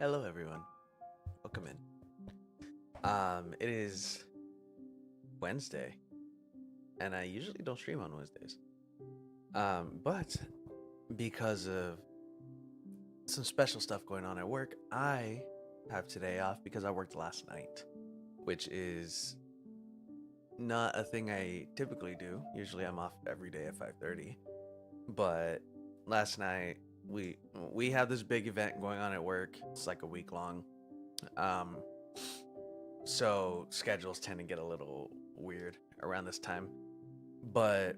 Hello, everyone. Welcome in. It is Wednesday, and I usually don't stream on Wednesdays. But because of some special stuff going on at work, I have today off because I worked last night, which is not a thing I typically do. Usually, I'm off every day at 5:30, but last night we have this big event going on at work. It's like a week long. Um, So schedules tend to get a little weird around this time. But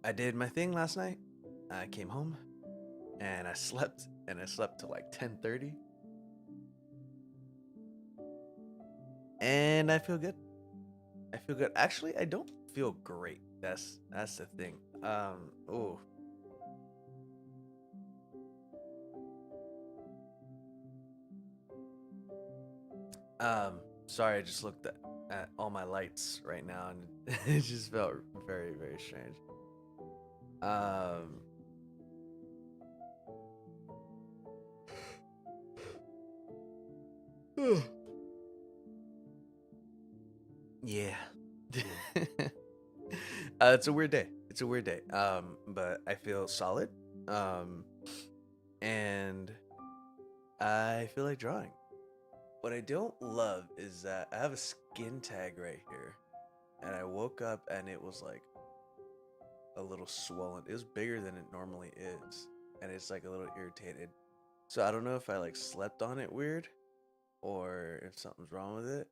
I did my thing last night. I came home and I slept till like 10:30 and I feel good. I feel good. Actually, I don't feel great. That's the thing. Oh. Sorry, I just looked at all my lights right now and it just felt very, very strange. Um Yeah. It's a weird day. It's a weird day. But I feel solid. Um, and I feel like drawing. What I don't love is that I have a skin tag right here, and I woke up and it was like a little swollen. It was bigger than it normally is, and it's like a little irritated. So I don't know if I like slept on it weird, or if something's wrong with it.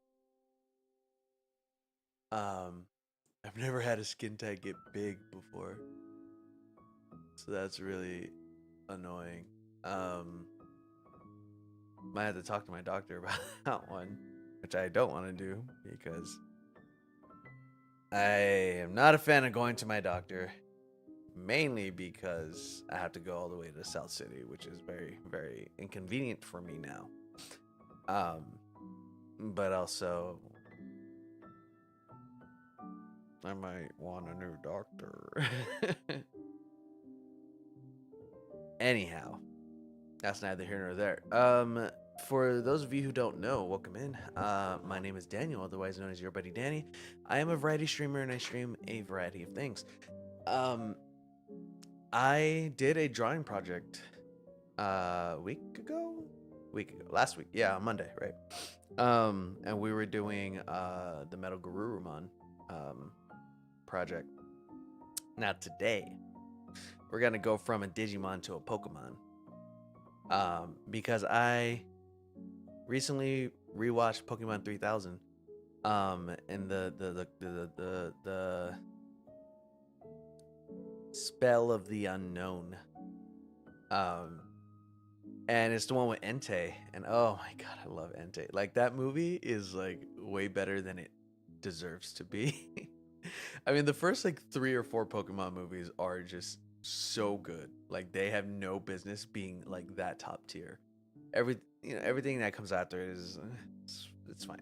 Um, I've never had a skin tag get big before. So that's really annoying. Um, might have to talk to my doctor about that one, which I don't want to do because I am not a fan of going to my doctor, mainly because I have to go all the way to South City, which is very, very inconvenient for me now. Um, but also, I might want a new doctor. Anyhow, that's neither here nor there. For those of you who don't know, welcome in. My name is Daniel, otherwise known as Your Buddy Danny. I am a variety streamer and I stream a variety of things. Um, I did a drawing project week ago, last week, yeah, on Monday, right? And we were doing the Metal Garurumon project. Now today, we're gonna go from a Digimon to a Pokemon. Because I recently rewatched Pokemon 3000. And the spell of the unknown. Um, and it's the one with Entei, and oh my god, I love Entei. Like that movie is like way better than it deserves to be. I mean, the first like 3 or 4 Pokemon movies are just so good. Like they have no business being like that top tier. Everything that comes after is it's fine.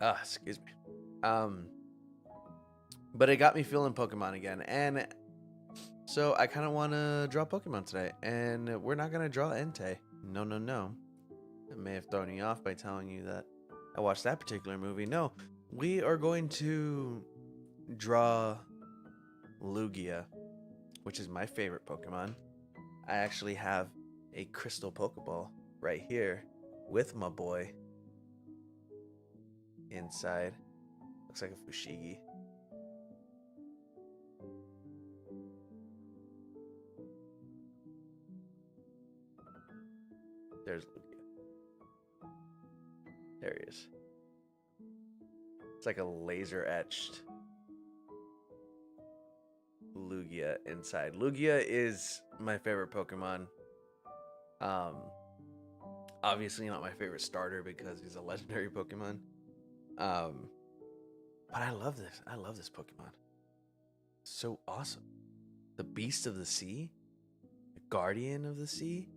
Excuse me. Um, but it got me feeling Pokemon again, and so I kind of want to draw Pokemon today, and we're not gonna draw Entei. No, no, no. I may have thrown you off by telling you that I watched that particular movie. No, we are going to draw Lugia, which is my favorite Pokemon. I actually have a crystal Pokeball right here with my boy inside. Looks like a Fushigi. There's Lugia. There he is. It's like a laser etched Lugia inside. Lugia is my favorite Pokemon. Um, Obviously not my favorite starter because he's a legendary Pokemon. Um, but I love this. I love this Pokemon. So awesome. The Beast of the Sea, the Guardian of the Sea.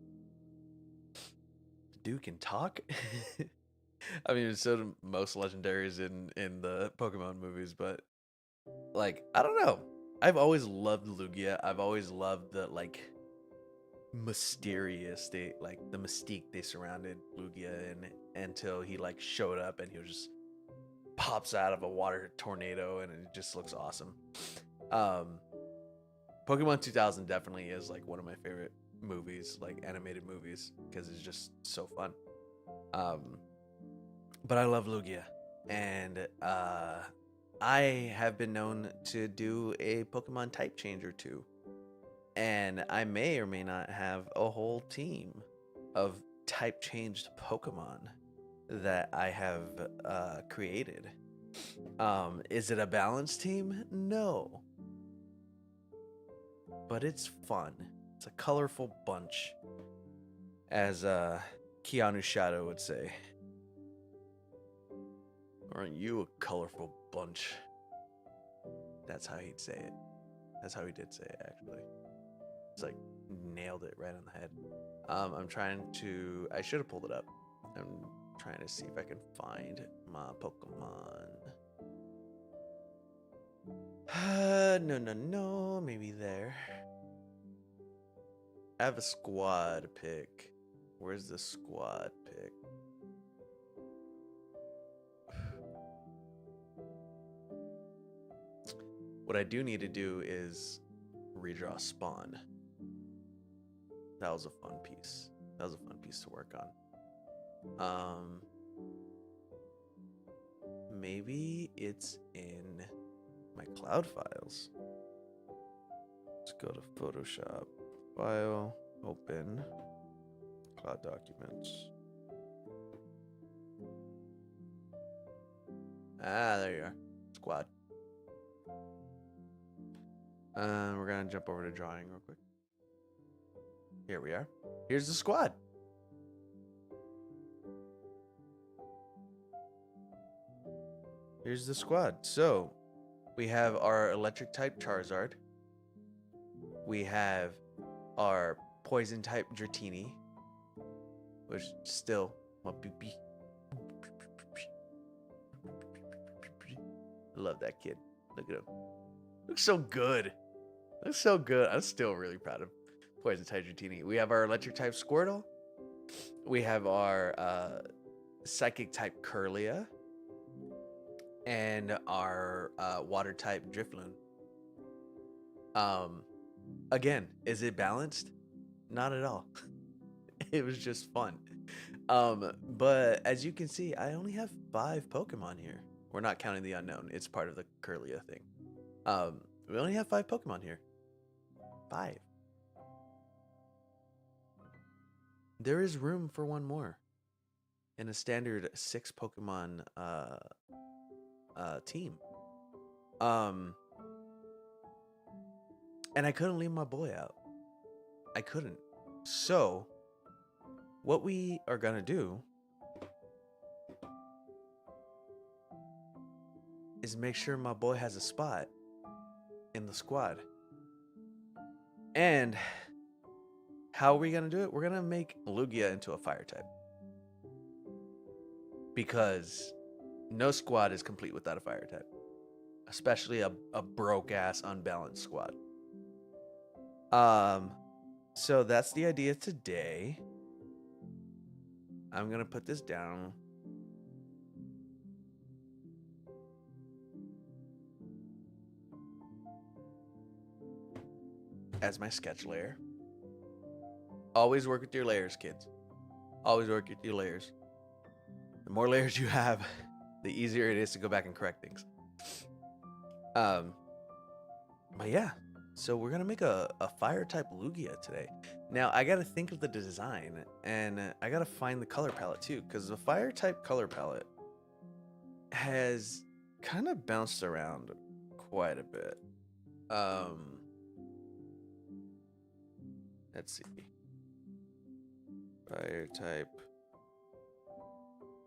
The dude can talk. I mean, so do most legendaries in the Pokemon movies, but like I don't know. I've always loved Lugia. I've always loved the like mysterious like the mystique they surrounded Lugia in until he like showed up and he was just pops out of a water tornado and it just looks awesome. Um Pokemon 2000 definitely is like one of my favorite movies, like animated movies, because it's just so fun. Um but I love Lugia, and I have been known to do a Pokemon type change or two, and I may or may not have a whole team of type changed Pokemon that I have created. Is it a balanced team? No, but it's fun. It's a colorful bunch, as Keanu Shadow would say. Aren't you a colorful bunch? That's how he'd say it. That's how he did say it, actually. It's like nailed it right on the head. I'm trying to. I should have pulled it up. I'm trying to see if I can find my Pokemon. No. Maybe there. I have a squad pick. Where's the squad pick? What I do need to do is redraw spawn. That was a fun piece. That was a fun piece to work on. Maybe it's in my cloud files. Let's go to Photoshop, file, open, cloud documents. Ah, there you are. Squad. We're gonna jump over to drawing real quick. Here we are. Here's the squad. Here's the squad. So we have our electric type Charizard. We have our poison type Dratini, which still my BB. I love that kid. Look at him. Looks so good. Looks so good. I'm still really proud of poison type Dratini. We have our electric type Squirtle. We have our psychic type Curlia. And our water type Drifloon. Again, is it balanced? Not at all. It was just fun. But as you can see, I only have 5 Pokemon here. We're not counting the unknown. It's part of the Curlia thing. We only have 5 Pokemon here. 5. There is room for one more in a standard 6 Pokemon team. And I couldn't leave my boy out. I couldn't. So what we are gonna do is make sure my boy has a spot in the squad. And how are we gonna do it? We're gonna make Lugia into a fire type, because no squad is complete without a fire type, especially a broke ass unbalanced squad. So that's the idea today. I'm gonna put this down. As my sketch layer. Always work with your layers, kids. Always work with your layers. The more layers you have, the easier it is to go back and correct things. But yeah, so we're gonna make a fire type Lugia today. Now I gotta think of the design, and I gotta find the color palette too, because the fire type color palette has kind of bounced around quite a bit. Let's see. Fire type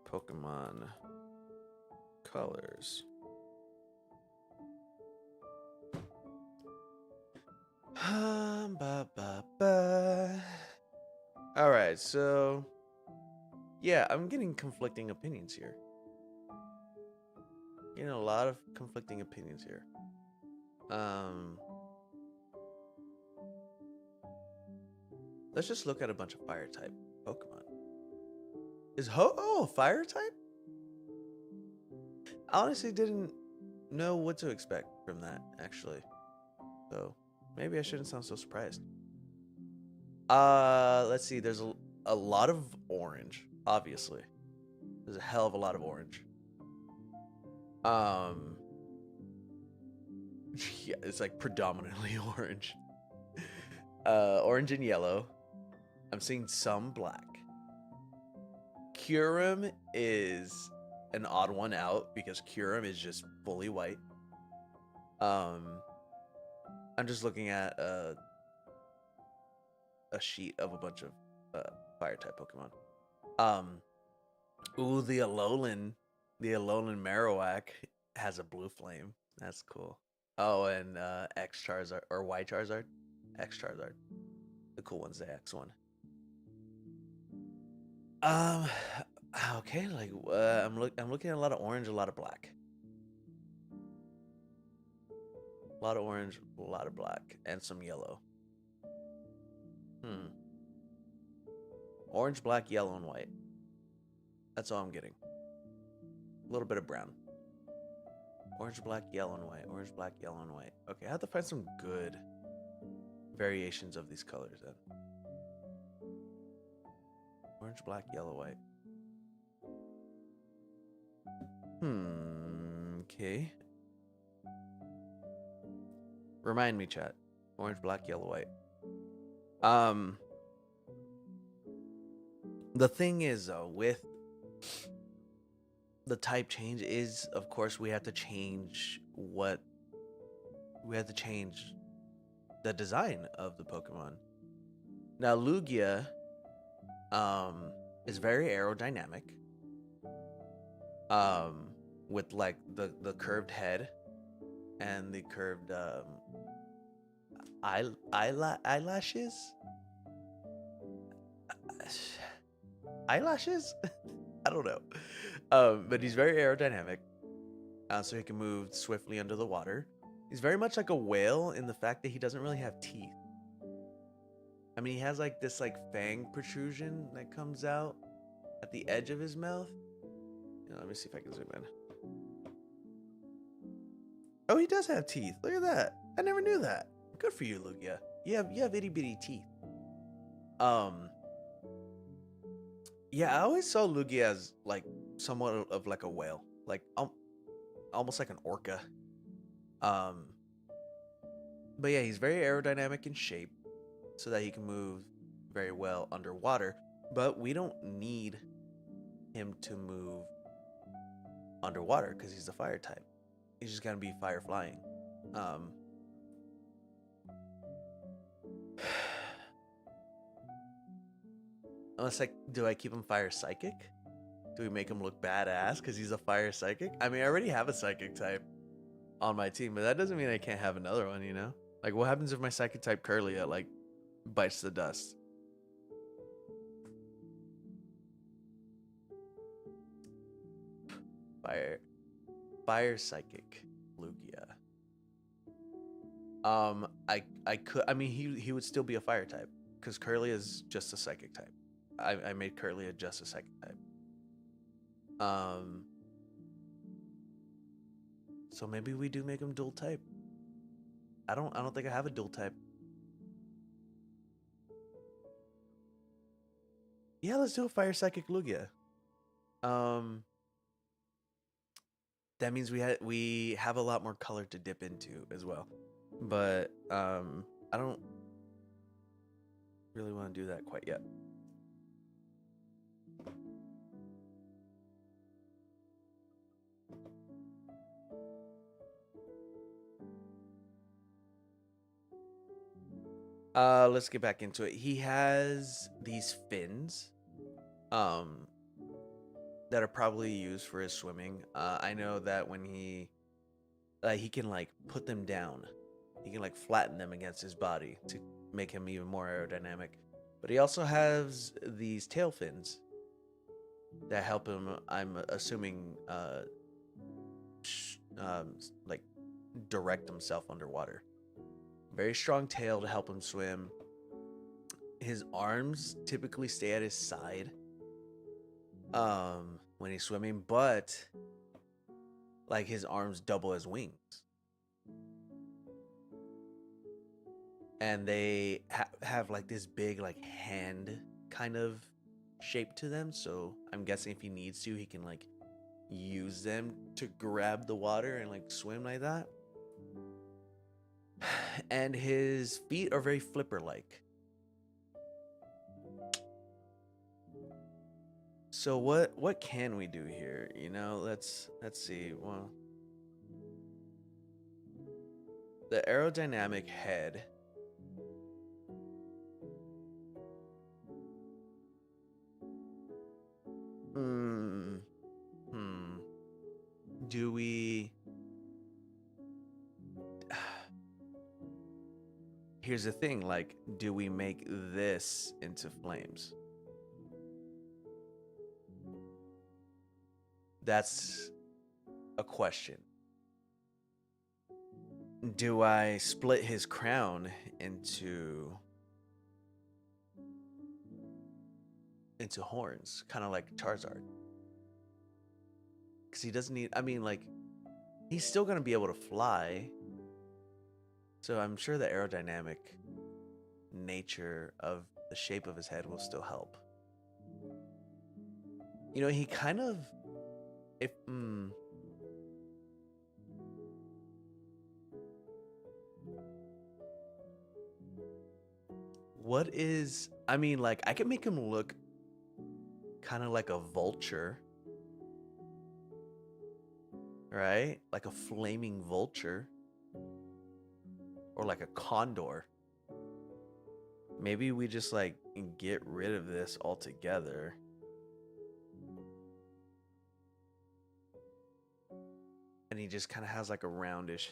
Pokemon colors. All right, so yeah, I'm getting conflicting opinions here. Getting a lot of conflicting opinions here. Let's just look at a bunch of fire type Pokemon. Is Ho-Oh a fire type? I honestly didn't know what to expect from that, actually. So maybe I shouldn't sound so surprised. Let's see. There's a lot of orange, obviously. There's a hell of a lot of orange. Yeah, it's like predominantly orange. Orange and yellow. I'm seeing some black. Kyurem is an odd one out because Kyurem is just fully white. I'm just looking at a sheet of a bunch of fire type Pokemon. Ooh, the Alolan Marowak has a blue flame. That's cool. Oh, and X Charizard or Y Charizard, X Charizard. The cool one's the X one. Okay, like I'm looking at a lot of orange, a lot of black. A lot of orange, a lot of black, and some yellow. Orange, black, yellow, and white. That's all I'm getting. A little bit of brown. Orange, black, yellow, and white. Orange, black, yellow, and white. Okay, I have to find some good variations of these colors then. Orange, black, yellow, white. Okay. Remind me, chat. Orange, black, yellow, white. The thing is, though, with the type change is, of course, we have to change the design of the Pokemon. Now, Lugia, is very aerodynamic. With like the curved head and the curved eyelashes. Eyelashes? I don't know. But he's very aerodynamic, so he can move swiftly under the water. He's very much like a whale in the fact that he doesn't really have teeth. I mean, he has like this like fang protrusion that comes out at the edge of his mouth. Let me see if I can zoom in. Oh, he does have teeth. Look at that. I never knew that. Good for you, Lugia. You have itty bitty teeth. Yeah, I always saw Lugia as like somewhat of like a whale, like almost like an orca. But yeah, he's very aerodynamic in shape, so that he can move very well underwater. But we don't need him to move underwater because he's a fire type. He's just gonna be fire flying. Unless do I keep him fire psychic? Do we make him look badass because he's a fire psychic? I mean, I already have a psychic type on my team, but that doesn't mean I can't have another one, you know? Like, what happens if my psychic type Curlia, like, bites the dust? Fire psychic Lugia. I mean, he would still be a fire type because Curlia is just a psychic type. I made Curlia just a psychic type. So maybe we do make him dual type. I don't think I have a dual type. Yeah, let's do a fire psychic Lugia. That means we have a lot more color to dip into as well. But I don't really want to do that quite yet. Let's get back into it. He has these fins that are probably used for his swimming. I know that when he can like put them down. He can like flatten them against his body to make him even more aerodynamic. But he also has these tail fins that help him, I'm assuming, like direct himself underwater. Very strong tail to help him swim. his arms typically stay at his side when he's swimming, but like his arms double as wings. And they have like this big like hand kind of shape to them, so I'm guessing if he needs to, he can like use them to grab the water and like swim like that. And his feet are very flipper like. So what can we do here? You know, let's see. Well, the aerodynamic head. Hmm. Hmm. Do we? Here's the thing. Like, do we make this into flames? That's a question. Do I split his crown into horns, kind of like Charizard? Because he doesn't need. I mean, like, he's still gonna be able to fly. So I'm sure the aerodynamic nature of the shape of his head will still help. You know, he kind of if what is I mean, like I can make him look kind of like a vulture, right? Like a flaming vulture or like a condor. Maybe we just like get rid of this altogether. And he just kind of has like a roundish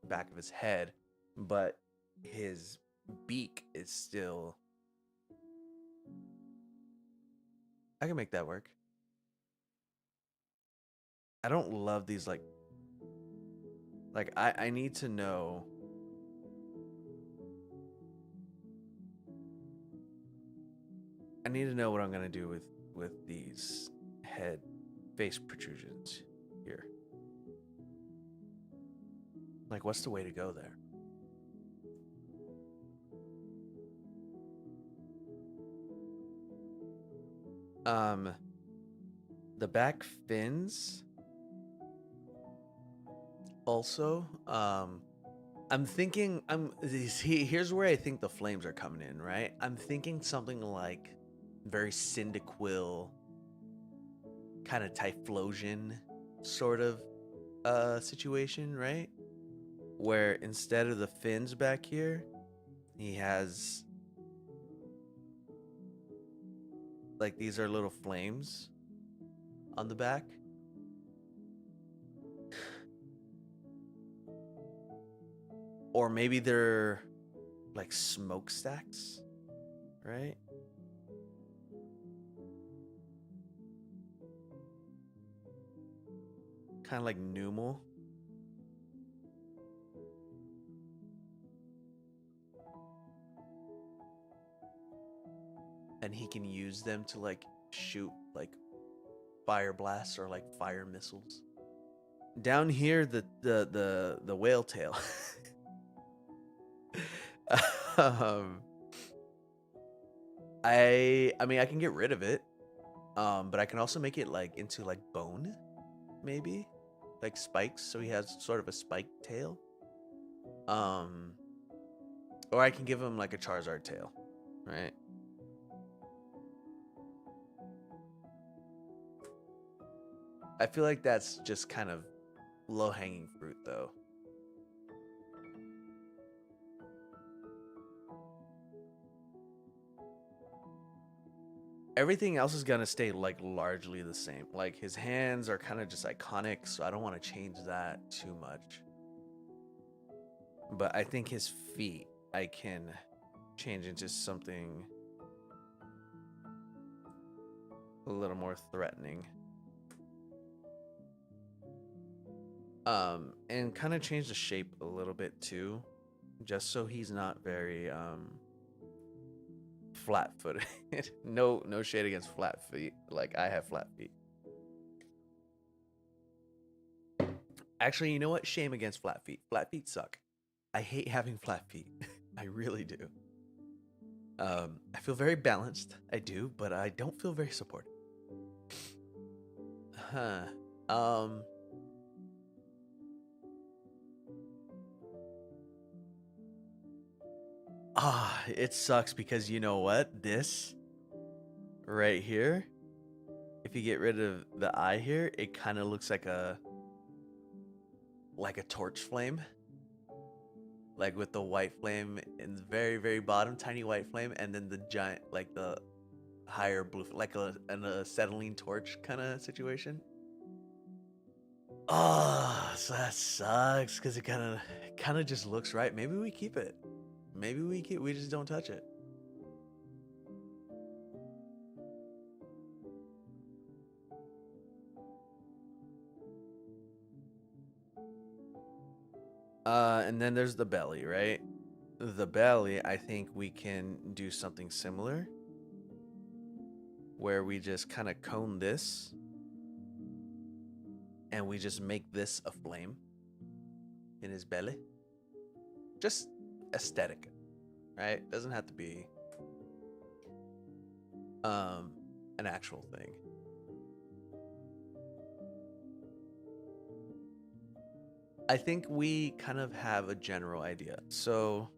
back of his head, but his beak is still. I can make that work. I don't love these like I need to know. I need to know what I'm gonna do with these head face protrusions here. Like, what's the way to go there? The back fins also. I'm thinking. Here's where I think the flames are coming in. Right. I'm thinking something like very Cyndaquil, kind of Typhlosion, sort of situation. Right. Where instead of the fins back here, he has like these are little flames on the back. Or maybe they're like smokestacks, right? Kind of like Numel. And he can use them to like shoot like fire blasts or like fire missiles. Down here, the whale tail. um, I mean I can get rid of it, but I can also make it like into like bone, maybe, like spikes. So he has sort of a spiked tail. Um, or I can give him like a Charizard tail, right? I feel like that's just kind of low hanging fruit, though. Everything else is gonna stay like largely the same. Like his hands are kind of just iconic, so I don't want to change that too much. But I think his feet I can change into something a little more threatening. And kind of change the shape a little bit too, just so he's not very flat-footed. No shade against flat feet. Like I have flat feet. Actually, you know what? Shame against flat feet. Flat feet suck. I hate having flat feet. I really do. I feel very balanced. I do, but I don't feel very supported. Huh. Um. It sucks because you know what? This right here, if you get rid of the eye here, it kind of looks like a torch flame. Like with the white flame in the very, very bottom, tiny white flame, and then the giant, like the higher blue, like an acetylene torch kind of situation. Oh, so that sucks because it kind of just looks right. Maybe we keep it. Maybe we just don't touch it. And then there's the belly, right? The belly, I think we can do something similar where we just kind of cone this and we just make this a flame in his belly. Just aesthetic, right? Doesn't have to be an actual thing. I think we kind of have a general idea. So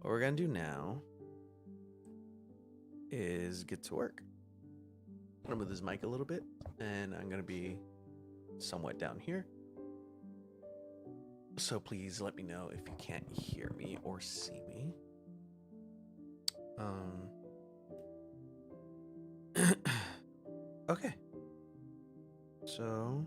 what we're gonna do now is get to work. I'm gonna move this mic a little bit, and I'm gonna be somewhat down here. So please let me know if you can't hear me or see me. Okay. So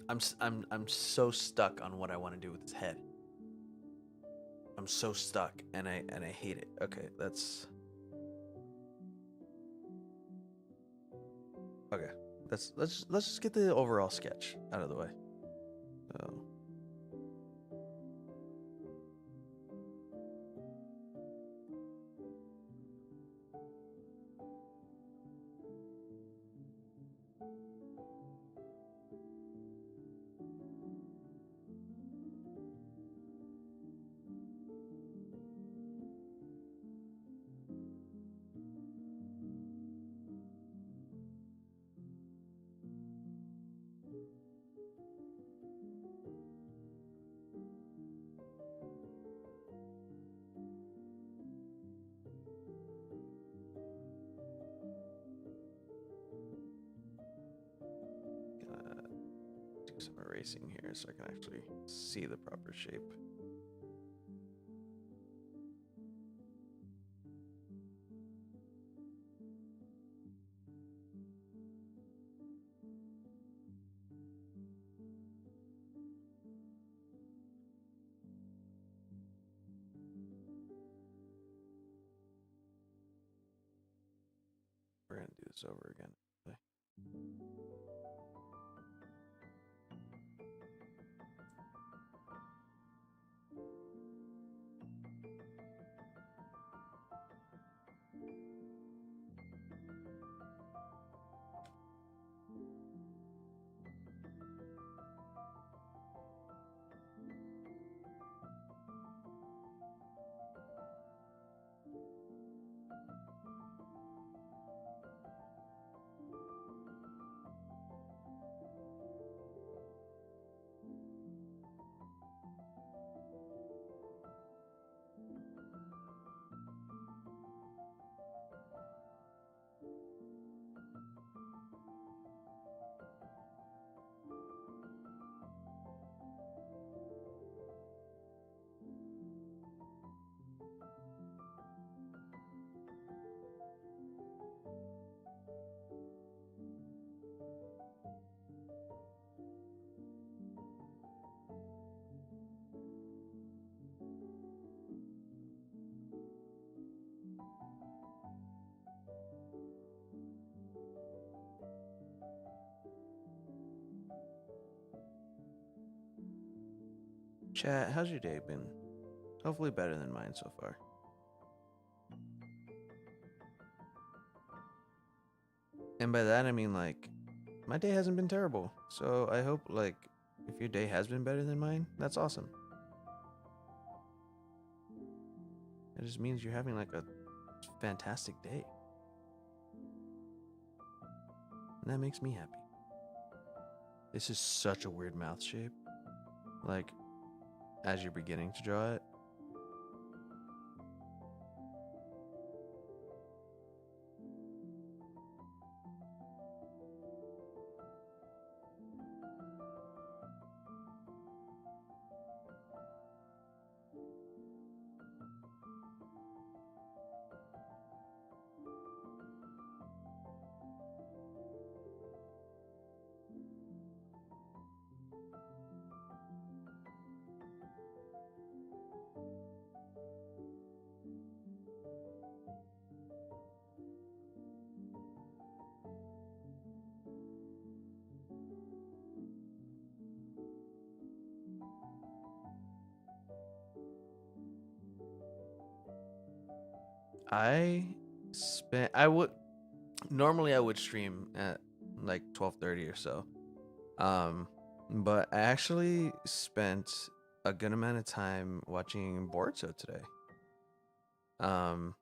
I'm so stuck on what I want to do with his head. I'm so stuck and I hate it. Okay, okay. Let's just get the overall sketch out of the way. So gonna do some erasing here so I can actually see the proper shape. We're gonna do this over again. Chat, how's your day been? Hopefully better than mine so far. And by that I mean like my day hasn't been terrible. So I hope like if your day has been better than mine, that's awesome. It just means you're having like a fantastic day. And that makes me happy. This is such a weird mouth shape. Like as you're beginning to draw it. I would normally I would stream at like 12:30 or so. But I actually spent a good amount of time watching Boruto today. Um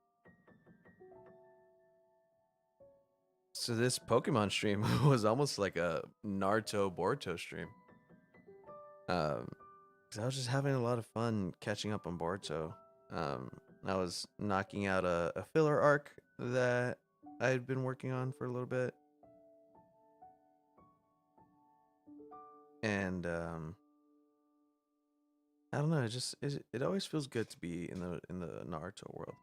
so this Pokemon stream was almost like a Naruto Boruto stream. Um 'Cause I was just having a lot of fun catching up on Boruto. I was knocking out a filler arc that I had been working on for a little bit. And I don't know, it always feels good to be in the Naruto world.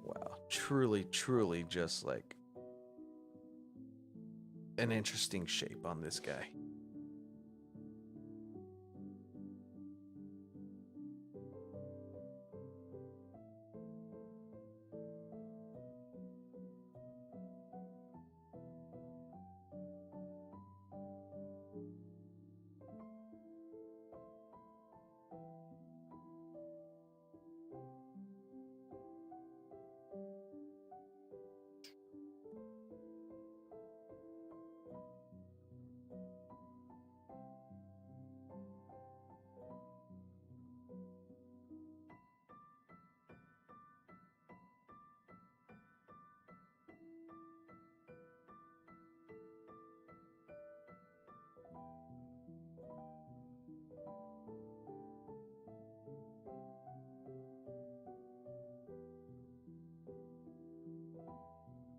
Wow, truly just like an interesting shape on this guy.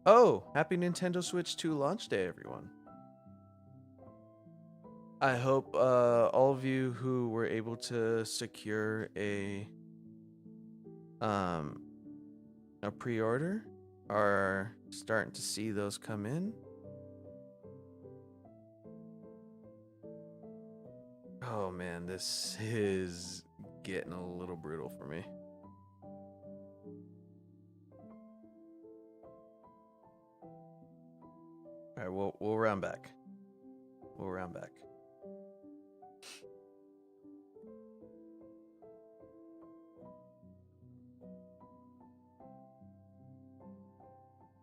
Oh, happy Nintendo Switch 2 launch day, everyone. I hope all of you who were able to secure um a pre-order are starting to see those come in. Oh man, this is getting a little brutal for me. All right, we'll round back. We'll round back.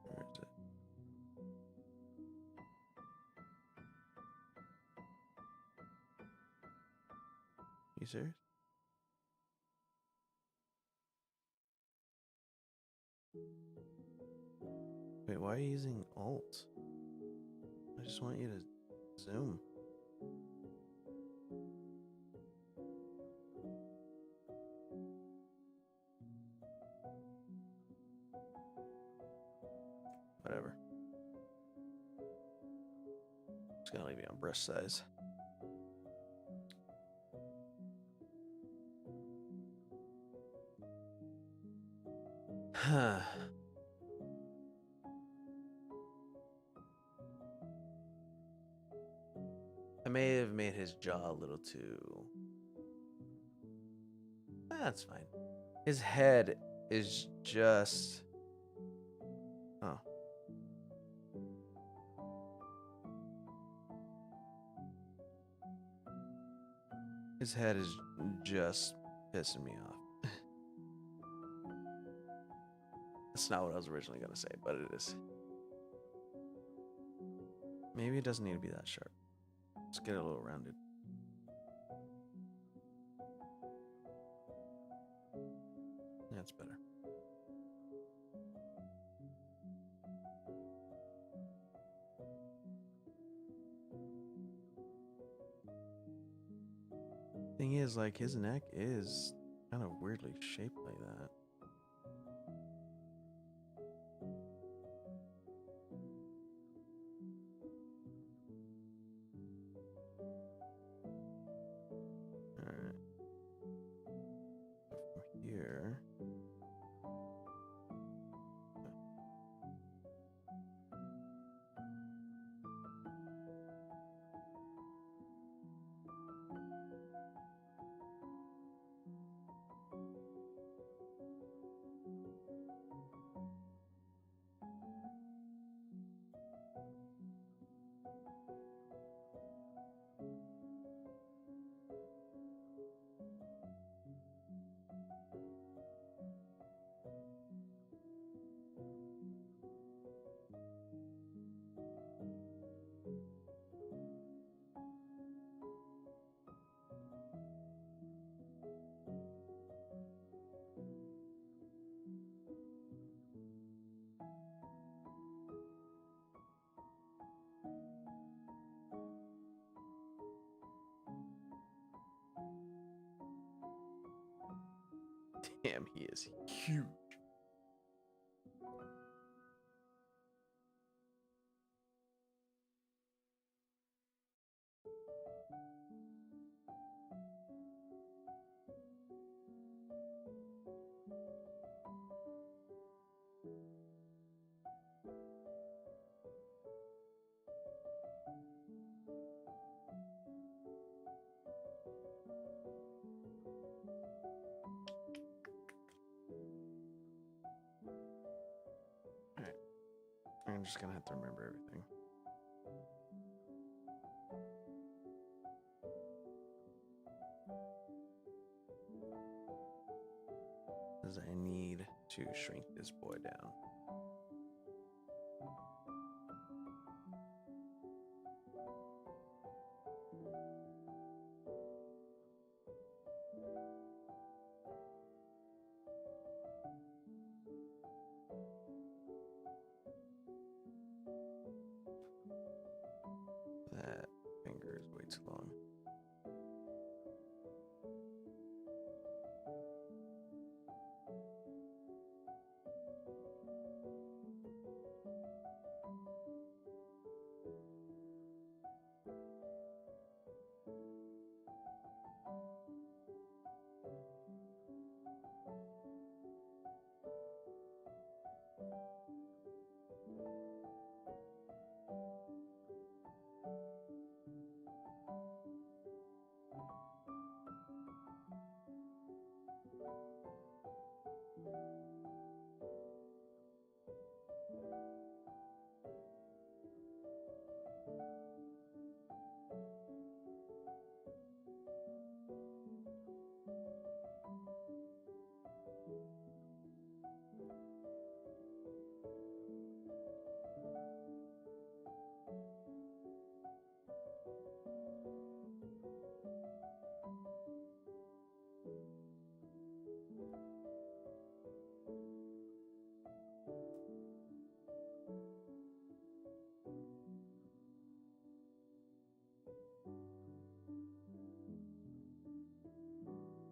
Where is it? You serious? Wait, why are you using Alt? I just want you to zoom. Whatever. Just gonna leave you on brush size. Huh. may have made his jaw a little too. That's fine. His head is just. Oh. His head is just pissing me off. That's not what I was originally going to say, but it is. Maybe it doesn't need to be that sharp. Let's get it a little rounded. That's better. Thing is, like, his neck is kind of weirdly shaped like that. Alright. From here. Damn, he is huge. Alright. I'm just gonna have to remember everything. Because I need to shrink this boy down. That finger is way too long.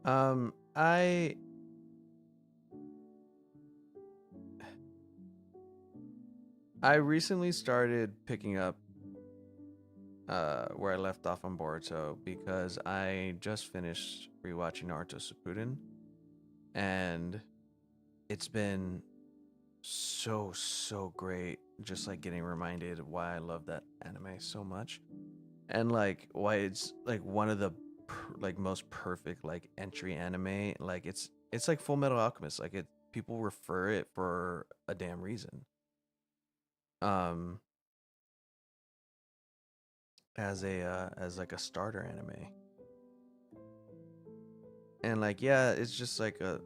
Um, I I recently started picking up where I left off on Boruto because I just finished rewatching Naruto Shippuden, and it's been so great just like getting reminded of why I love that anime so much. And like why it's like one of the like most perfect like entry anime. Like it's like Full Metal Alchemist. Like it people refer it for a damn reason. Um, as like a starter anime. And like yeah, it's just like a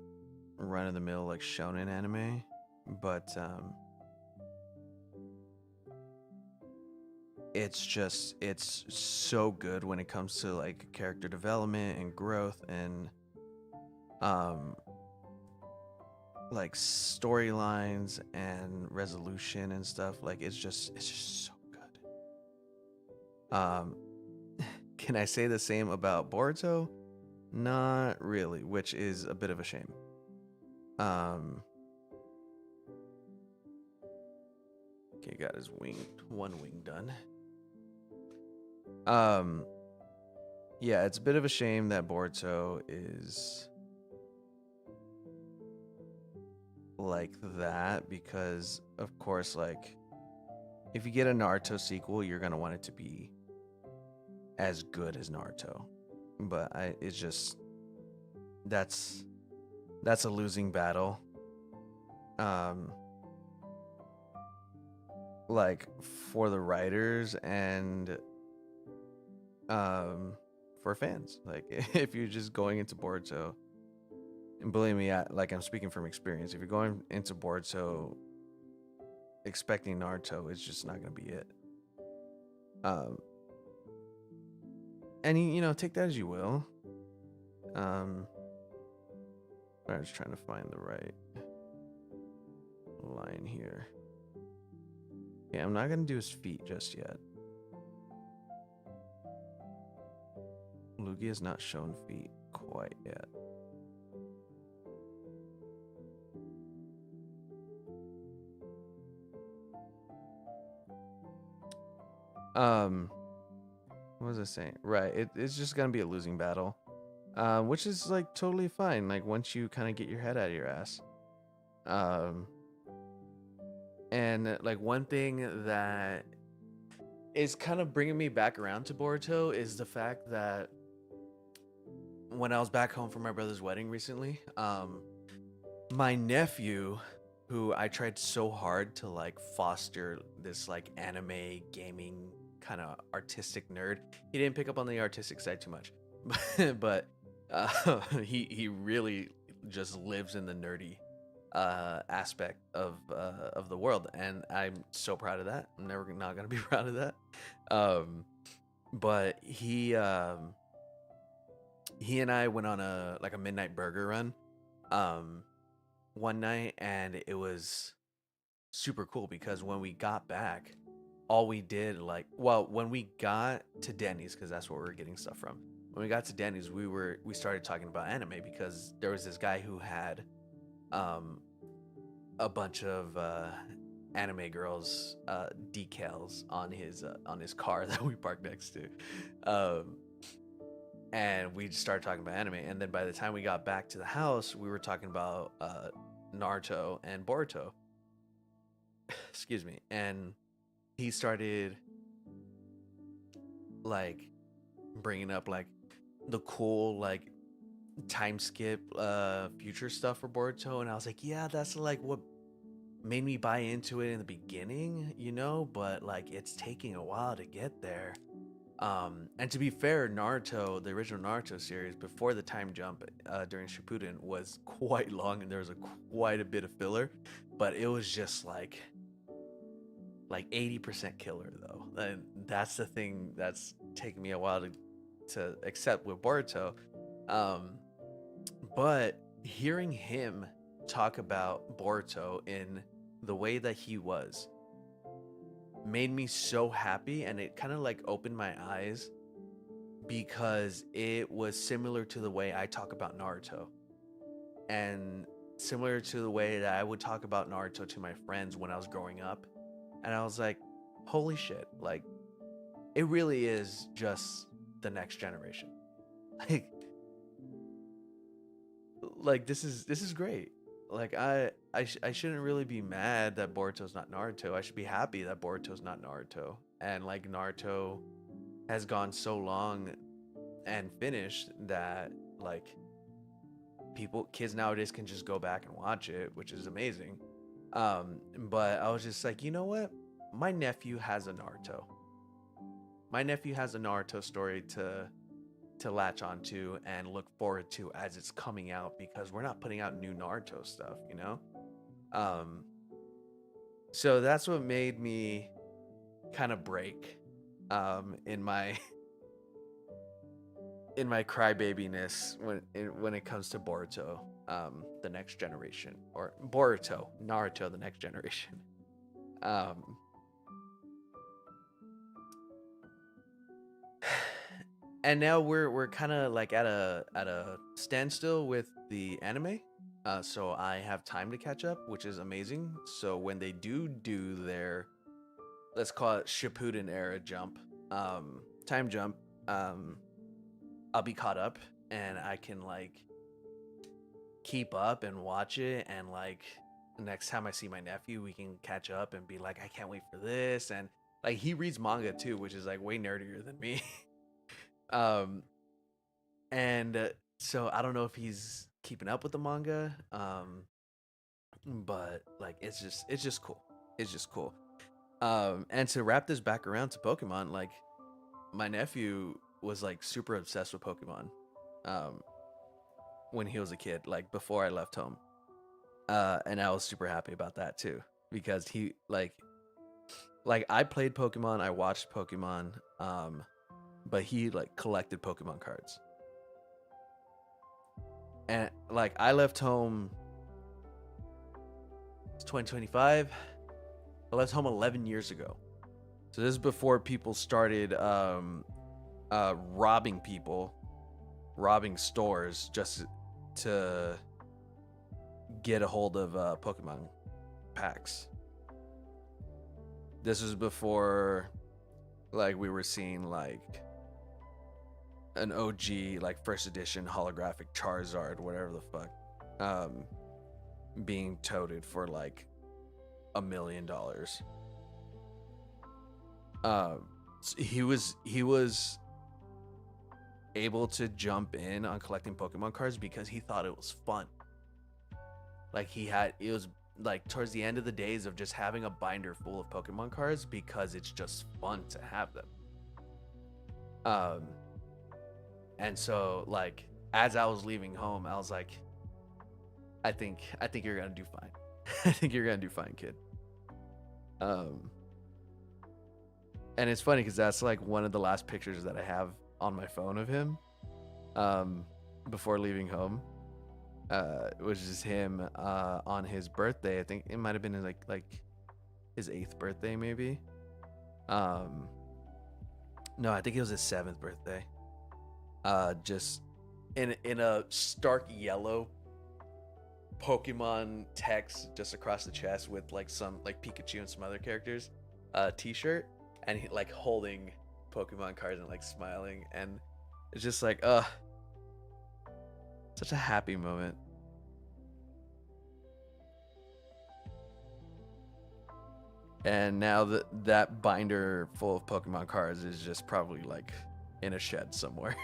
run of the mill like shonen anime, but it's so good when it comes to like character development and growth and um like storylines and resolution and stuff. Like it's just so good. Can I say the same about Boruto? Not really, which is a bit of a shame. Um, okay, got his one wing done. Um, yeah, it's a bit of a shame that Boruto is like that because, of course, like if you get a Naruto sequel, you're gonna want it to be as good as Naruto. But it's just that's that's a losing battle. Um, like for the writers and um for fans. Like if you're just going into Boruto, and believe me, like I'm speaking from experience. If you're going into Boruto expecting Naruto, it's just not gonna be it. Um, and you know, take that as you will. Um, I'm just trying to find the right line here. Yeah, I'm not gonna do his feet just yet. Lugia has not shown feet quite yet. Um, what was I saying? Right, it's just gonna be a losing battle, which is like totally fine. Like once you kind of get your head out of your ass. Um, and like one thing that is kind of bringing me back around to Boruto is the fact that when I was back home for my brother's wedding recently, my nephew, who I tried so hard to like foster this like anime gaming kind of artistic nerd, he didn't pick up on the artistic side too much, but he really just lives in the nerdy aspect of the world, and I'm so proud of that. I'm never not gonna be proud of that. Um, but he and I went on a like a midnight burger run um one night, and it was super cool because when we got back, all we did like well when we got to Denny's, because that's where we were getting stuff from. When we got to Denny's, we started talking about anime because there was this guy who had um a bunch of anime girls decals on his car that we parked next to. Um and we just started talking about anime, and then by the time we got back to the house, we were talking about Naruto and Boruto. Excuse me. And he started like bringing up like the cool like time skip future stuff for Boruto, and I was like, yeah, that's like what made me buy into it in the beginning, you know, but like it's taking a while to get there. And to be fair, Naruto, the original Naruto series, before the time jump during Shippuden, was quite long, and there was quite a bit of filler, but it was just like 80% killer though. And that's the thing that's taken me a while to accept with Boruto. Um, but hearing him talk about Boruto in the way that he was made me so happy, and it kind of like opened my eyes because it was similar to the way I talk about Naruto, and similar to the way that I would talk about Naruto to my friends when I was growing up. And I was like, holy shit, like it really is just the next generation. Like this is great. Like I shouldn't really be mad that Boruto's not Naruto. I should be happy that Boruto's not Naruto. And like Naruto has gone so long and finished that like kids nowadays can just go back and watch it, which is amazing. But I was just like, you know what? My nephew has a Naruto. My nephew has a Naruto story to latch onto and look forward to as it's coming out, because we're not putting out new Naruto stuff, you know? Um, so that's what made me kind of break in my in my crybabiness when it comes to Boruto, the next generation, or Naruto, the next generation. Um, and now we're kind of like at a standstill with the anime. So I have time to catch up, which is amazing. So when they do their, let's call it Shippuden era jump, time jump, I'll be caught up and I can like keep up and watch it, and like next time I see my nephew, we can catch up and be like, I can't wait for this. And like he reads manga too, which is like way nerdier than me. um and So I don't know if he's keeping up with the manga, but like it's just cool. It's just cool. And to wrap this back around to Pokemon, like my nephew was like super obsessed with Pokemon um when he was a kid, like before I left home. And I was super happy about that too, because he like I played Pokemon, I watched Pokemon, but he like collected Pokemon cards. And like I left home, it's 2025. I left home 11 years ago. So this is before people started robbing people, robbing stores just to get a hold of Pokemon packs. This was before like we were seeing like an OG like first edition holographic Charizard, whatever the fuck, being toted for like $1 million. He was able to jump in on collecting Pokemon cards because he thought it was fun. Like it was like towards the end of the days of just having a binder full of Pokemon cards because it's just fun to have them. And so like as I was leaving home, I was like, I think you're gonna do fine. I think you're gonna do fine, kid. And it's funny because that's like one of the last pictures that I have on my phone of him, before leaving home. It was just him on his birthday. I think it might have been like his 8th birthday, maybe. No, I think it was his 7th birthday. Just in a stark yellow Pokemon text just across the chest with like some like Pikachu and some other characters t-shirt, and he like holding Pokemon cards and like smiling, and it's just like such a happy moment. And now that binder full of Pokemon cards is just probably like in a shed somewhere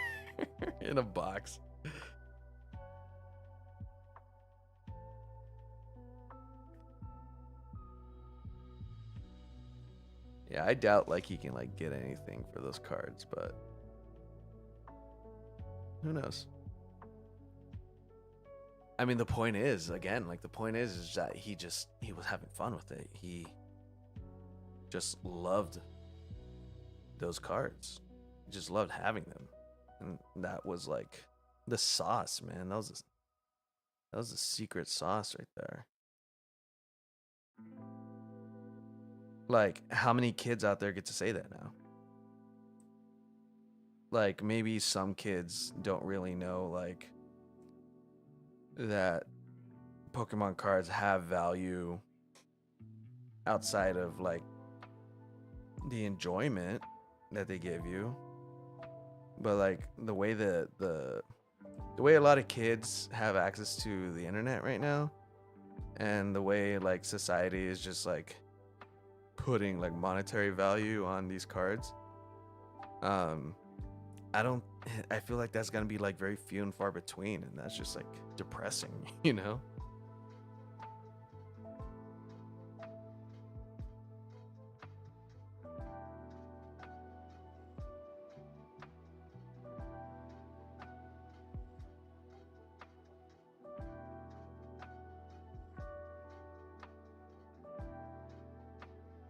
in a box. Yeah, I doubt like he can like get anything for those cards, but who knows? I mean, the point is, again, like the point is that he was having fun with it. He just loved those cards. He just loved having them. And that was like the sauce, man. That was the secret sauce right there. Like, how many kids out there get to say that now? Like, maybe some kids don't really know, like, that Pokemon cards have value outside of, like, the enjoyment that they give you. But, like, the way the way a lot of kids have access to the internet right now, and the way, like, society is just, like, putting, like, monetary value on these cards, Um, I don't. I feel like that's gonna be like very few and far between, and that's just like depressing, you know.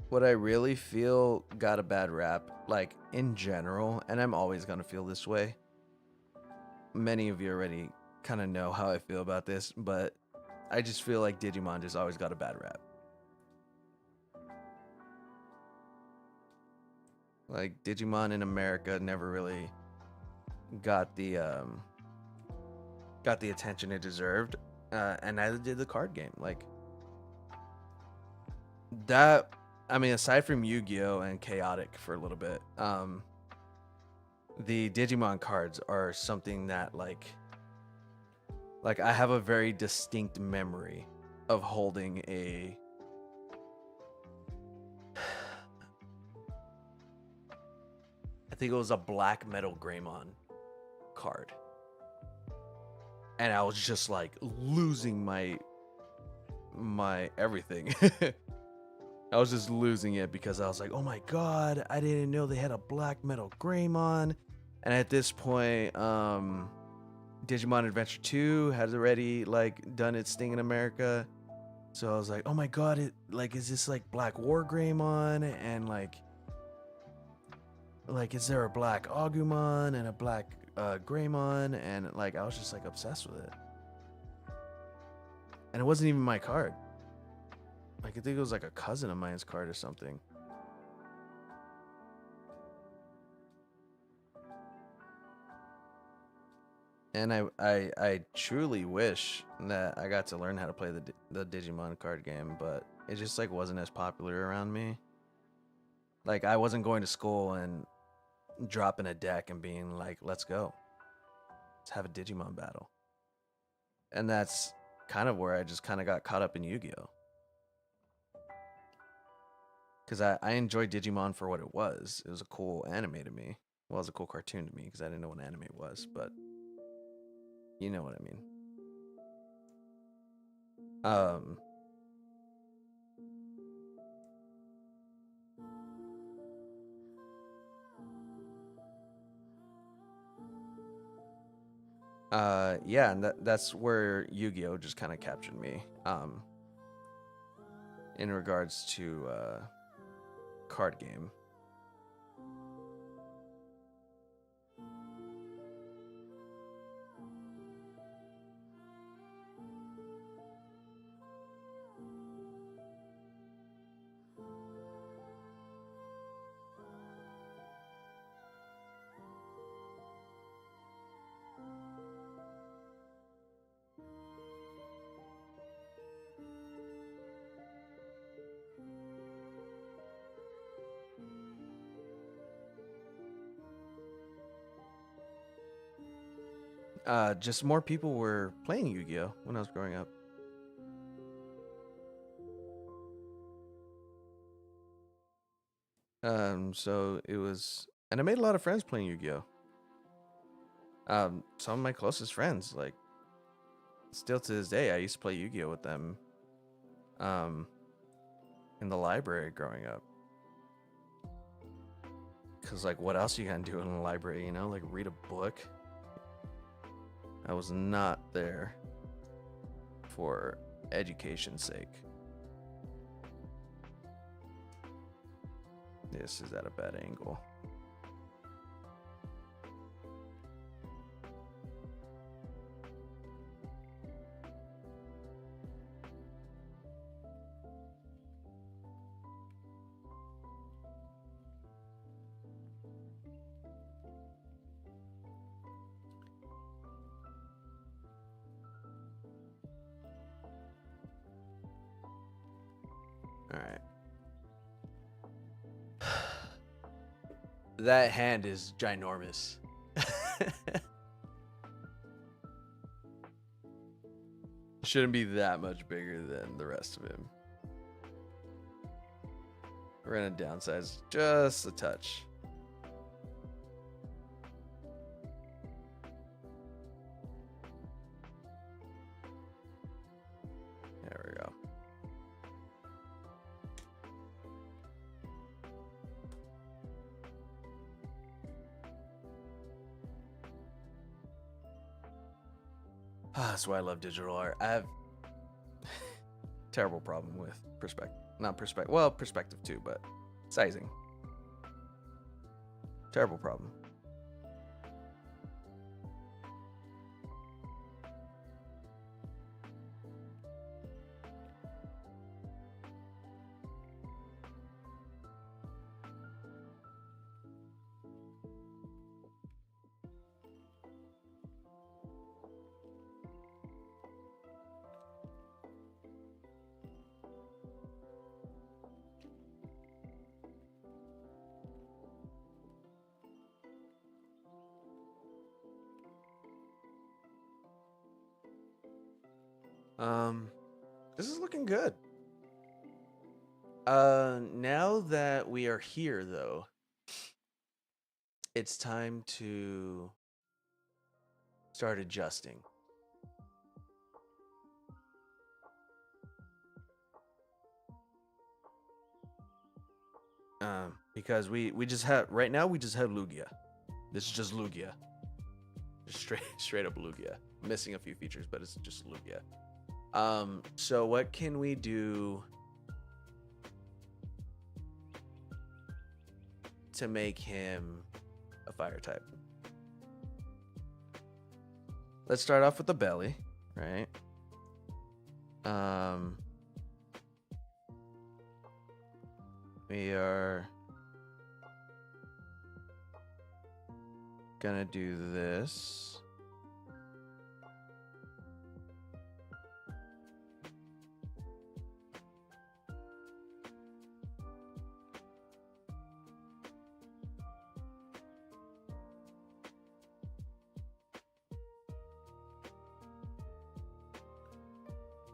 What I really feel got a bad rap, like in general, and I'm always gonna feel this way. Many of you already kind of know how I feel about this, but I just feel like Digimon just always got a bad rap. Like Digimon in America never really got the attention it deserved, and neither did the card game. Like that. I mean, aside from Yu-Gi-Oh and Chaotic for a little bit, the Digimon cards are something that like I have a very distinct memory of holding a I think it was a black metal Greymon card. And I was just like losing my everything. I was just losing it because I was like, "Oh my god, I didn't know they had a black metal Greymon." And at this point, Digimon Adventure 2 has already like done its thing in America. So I was like, "Oh my god, is this like Black War Greymon and like is there a black Agumon and a black Greymon?" And like I was just like obsessed with it. And it wasn't even my card. Like I think it was like a cousin of mine's card or something. And I truly wish that I got to learn how to play the Digimon card game, but it just like wasn't as popular around me. Like I wasn't going to school and dropping a deck and being like, "Let's go, let's have a Digimon battle." And that's kind of where I just kind of got caught up in Yu-Gi-Oh. Because I enjoyed Digimon for what it was. It was a cool anime to me. Well, it was a cool cartoon to me because I didn't know what anime was, but you know what I mean. Um, yeah, and that's where Yu-Gi-Oh just kind of captured me. In regards to card game. Just more people were playing Yu-Gi-Oh when I was growing up. So it was, and I made a lot of friends playing Yu-Gi-Oh. Some of my closest friends, like still to this day, I used to play Yu-Gi-Oh with them. Um, in the library growing up. Cause like, what else you gonna do in the library? You know, like read a book. I was not there for education's sake. This is at a bad angle. All right. That hand is ginormous. Shouldn't be that much bigger than the rest of him. We're gonna downsize just a touch. That's why I love digital art. I have terrible problem with perspective. Not perspective. Well, perspective too, but sizing. Terrible problem. This is looking good. Now that we are here, though, it's time to start adjusting. Because we just have right now we just have Lugia. This is just Lugia. Just straight up Lugia. Missing a few features, but it's just Lugia. So what can we do to make him a fire type? Let's start off with the belly, right? We are gonna do this.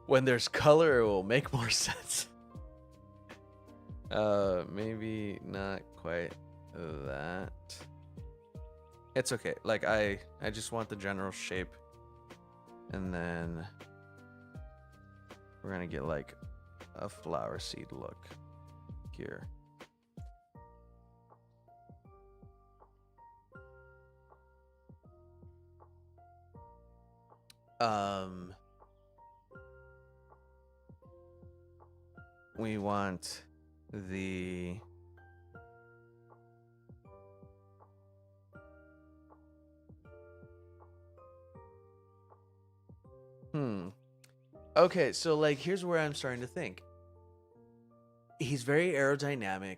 When there's color, it will make more sense. Maybe not quite that. It's okay. Like I just want the general shape, and then we're gonna get like a flower seed look here. We want the Okay, so like here's where I'm starting to think. He's very aerodynamic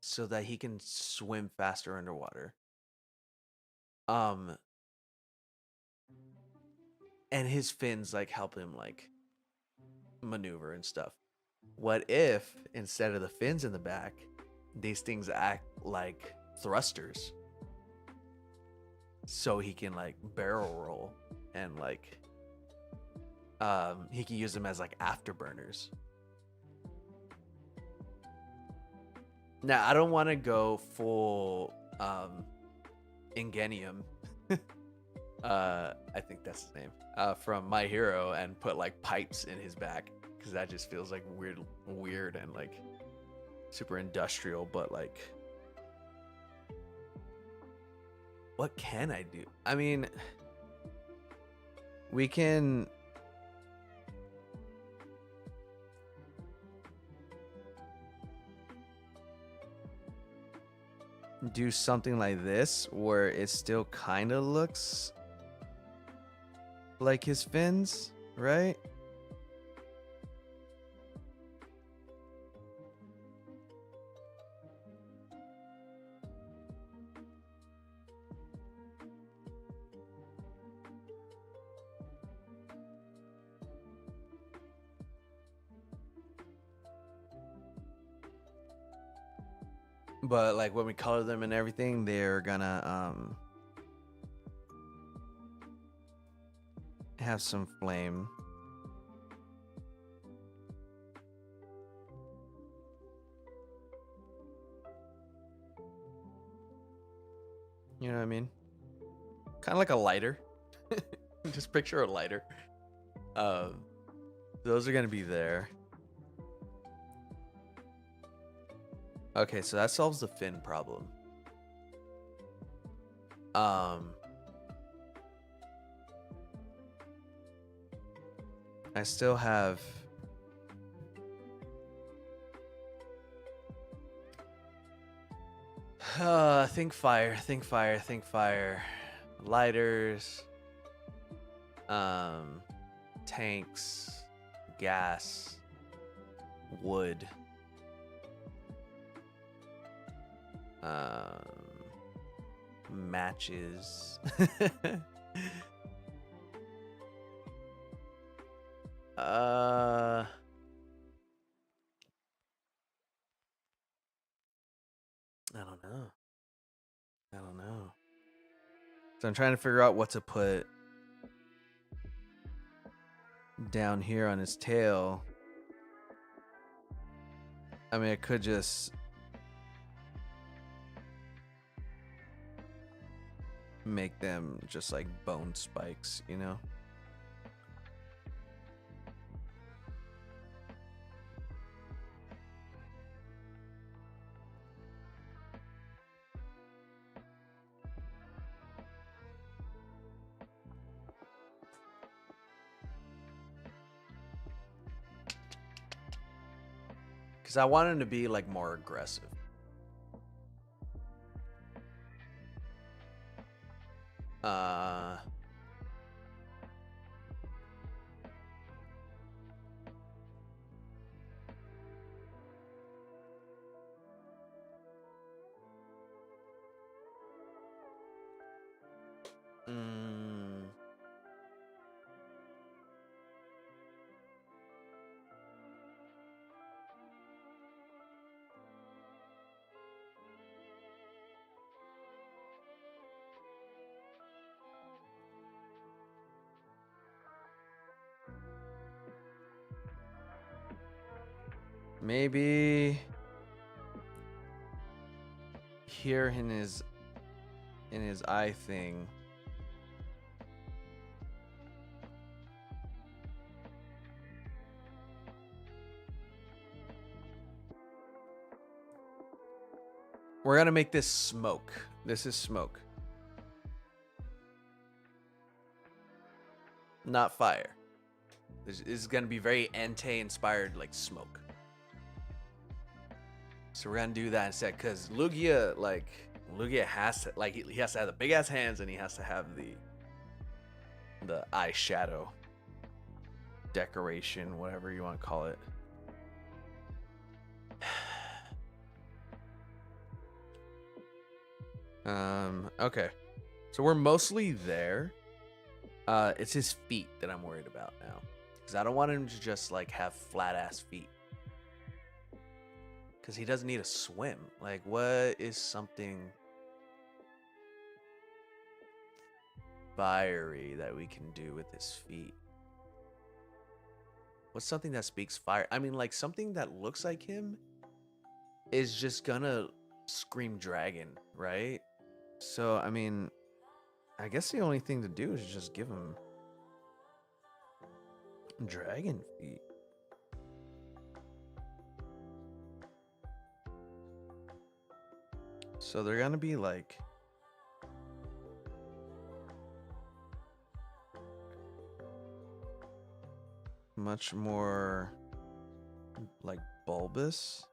so that he can swim faster underwater. And his fins like help him like maneuver and stuff. What if instead of the fins in the back, these things act like thrusters? So he can like barrel roll and like he can use them as like afterburners. Now I don't want to go full Ingenium. I think that's his name. From My Hero, and put like pipes in his back, because that just feels like weird and like super industrial. But like, what can I do? I mean, we can do something like this where it still kind of looks like his fins, right? But like when we color them and everything, they're gonna have some flame. You know what I mean? Kind of like a lighter. Just picture a lighter. Those are gonna be there. Okay, so that solves the fin problem. I still have think fire, think fire, think fire. Lighters, tanks, gas, wood, matches. I don't know. I don't know. So I'm trying to figure out what to put down here on his tail. I mean, I could just make them just like bone spikes, you know? Because I want him to be like more aggressive. Maybe here in his eye thing. We're gonna make this smoke. This is smoke. Not fire. This is gonna be very Entei inspired, like smoke. So we're gonna do that instead, cause Lugia has to he has to have the big ass hands, and he has to have the eyeshadow decoration, whatever you want to call it. Okay, so we're mostly there. It's his feet that I'm worried about now, because I don't want him to just like have flat ass feet, because he doesn't need to swim. Like, what is something fiery that we can do with his feet? What's something that speaks fire? I mean, like something that looks like him is just gonna scream dragon, right? So, I mean, I guess the only thing to do is just give him dragon feet. So they're gonna be like much more like bulbous.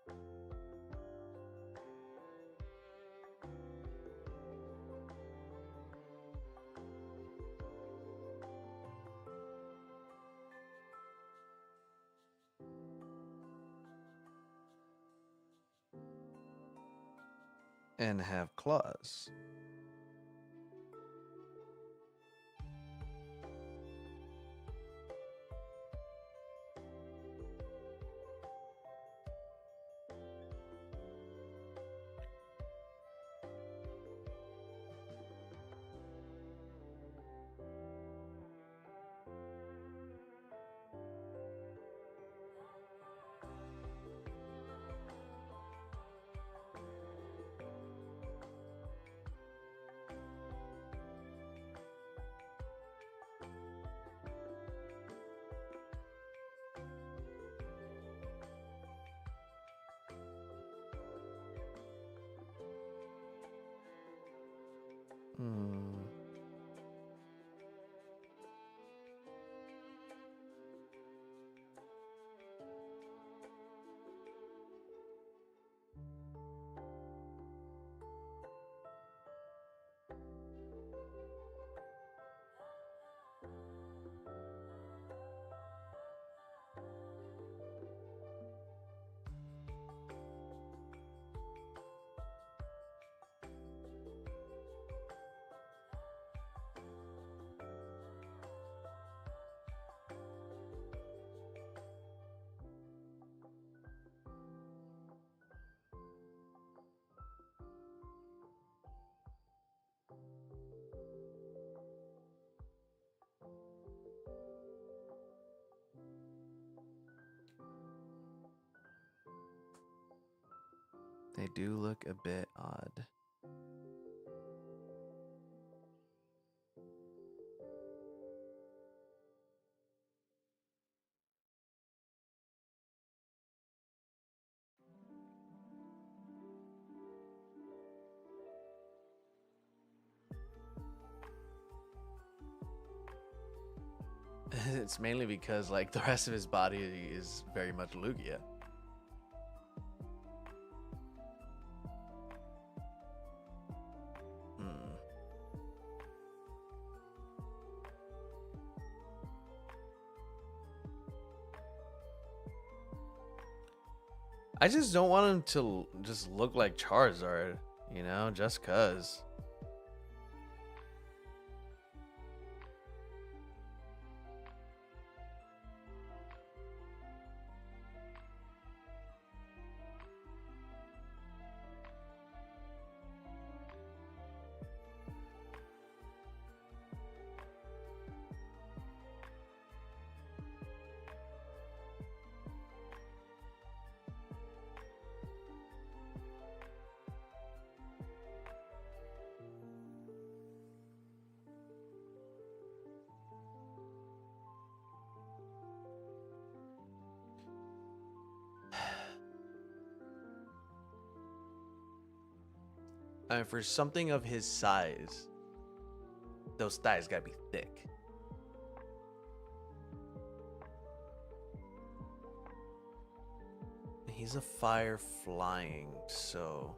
And have claws. Hmm. They do look a bit odd. It's mainly because like the rest of his body is very much Lugia. Hmm. I just don't want him to just look like Charizard, you know, just cuz. I mean, for something of his size, those thighs gotta be thick. He's a fire flying, so.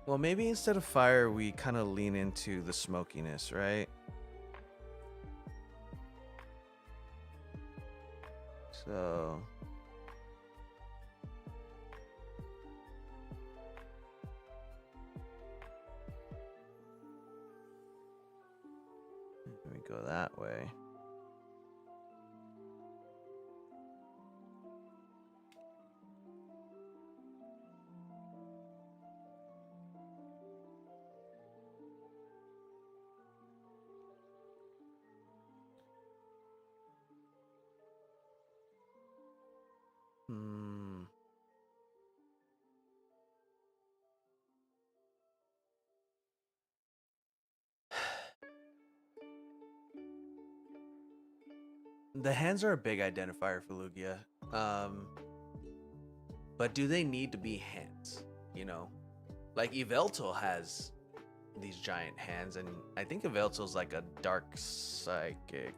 Well, maybe instead of fire, we kind of lean into the smokiness, right? So. Let me go that way. Hmm. The hands are a big identifier for Lugia. But do they need to be hands? You know, like Yveltal has these giant hands, and I think Yveltal's like a dark psychic.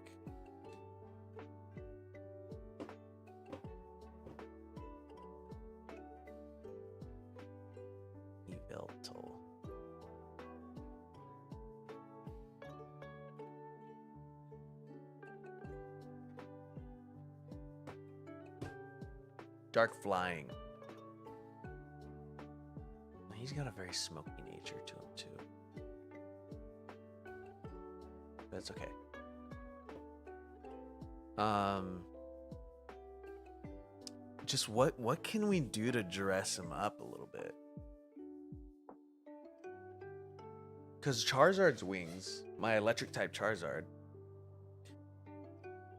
Yveltal. Dark flying. He's got a very smoky nature to him too. That's okay. Just what can we do to dress him up a little bit? Cause Charizard's wings, my electric type Charizard,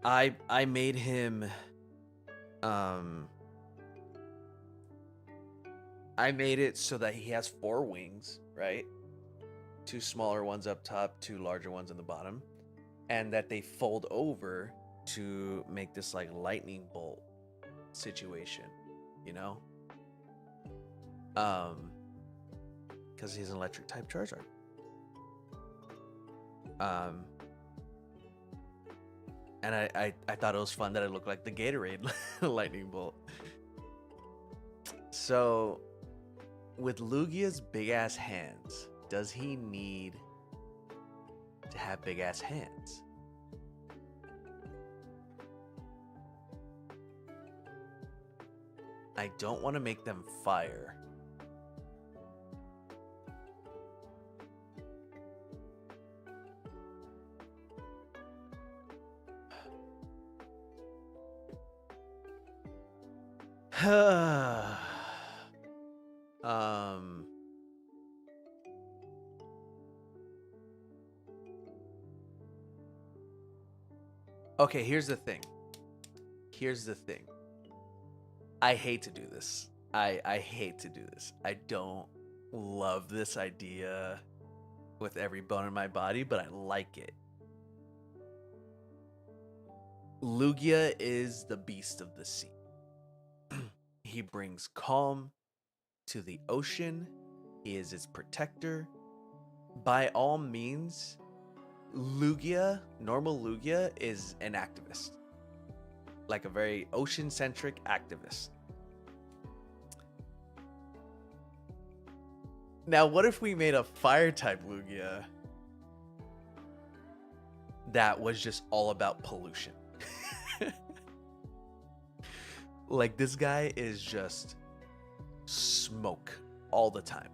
I made him I made it so that he has 4 wings, right? 2 smaller ones up top, 2 larger ones in the bottom, and that they fold over to make this like lightning bolt situation, you know? Because he's an electric type Charizard. And I thought it was fun that it looked like the Gatorade lightning bolt. So, with Lugia's big ass hands, does he need to have big ass hands? I don't want to make them fire. um Okay, here's the thing. Here's the thing. I hate to do this. I hate to do this. I don't love this idea with every bone in my body, but I like it. Lugia is the beast of the sea. He brings calm to the ocean. He is its protector. By all means, Lugia, normal Lugia, is an activist. Like a very ocean-centric activist. Now, what if we made a fire-type Lugia that was just all about pollution? Like, this guy is just smoke all the time.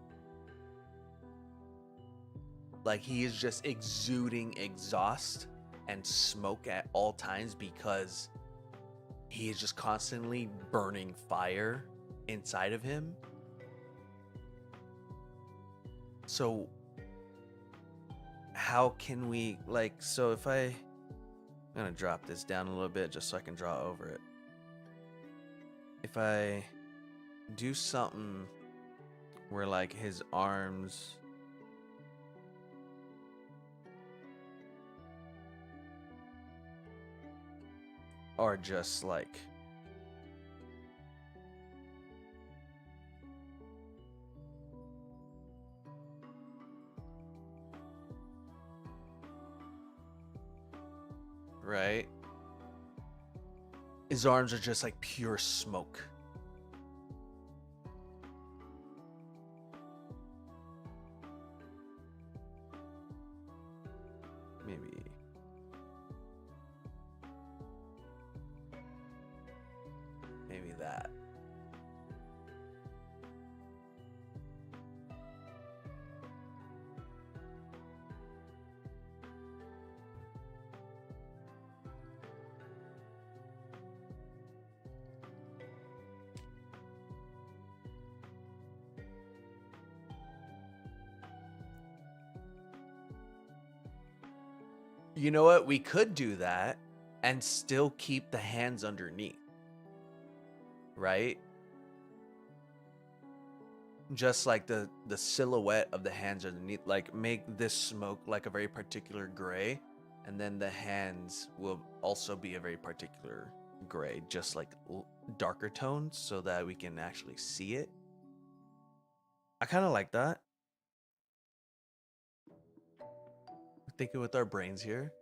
Like, he is just exuding exhaust and smoke at all times because he is just constantly burning fire inside of him. So how can we, like, so if I'm gonna drop this down a little bit just so I can draw over it. If I do something where like his arms are just like right? His arms are just like pure smoke. Maybe that. You know what? We could do that and still keep the hands underneath. Right? Just like the silhouette of the hands underneath, like make this smoke like a very particular gray, and then the hands will also be a very particular gray, just like darker tones, so that we can actually see it. I kind of like that. Thinking with our brains here.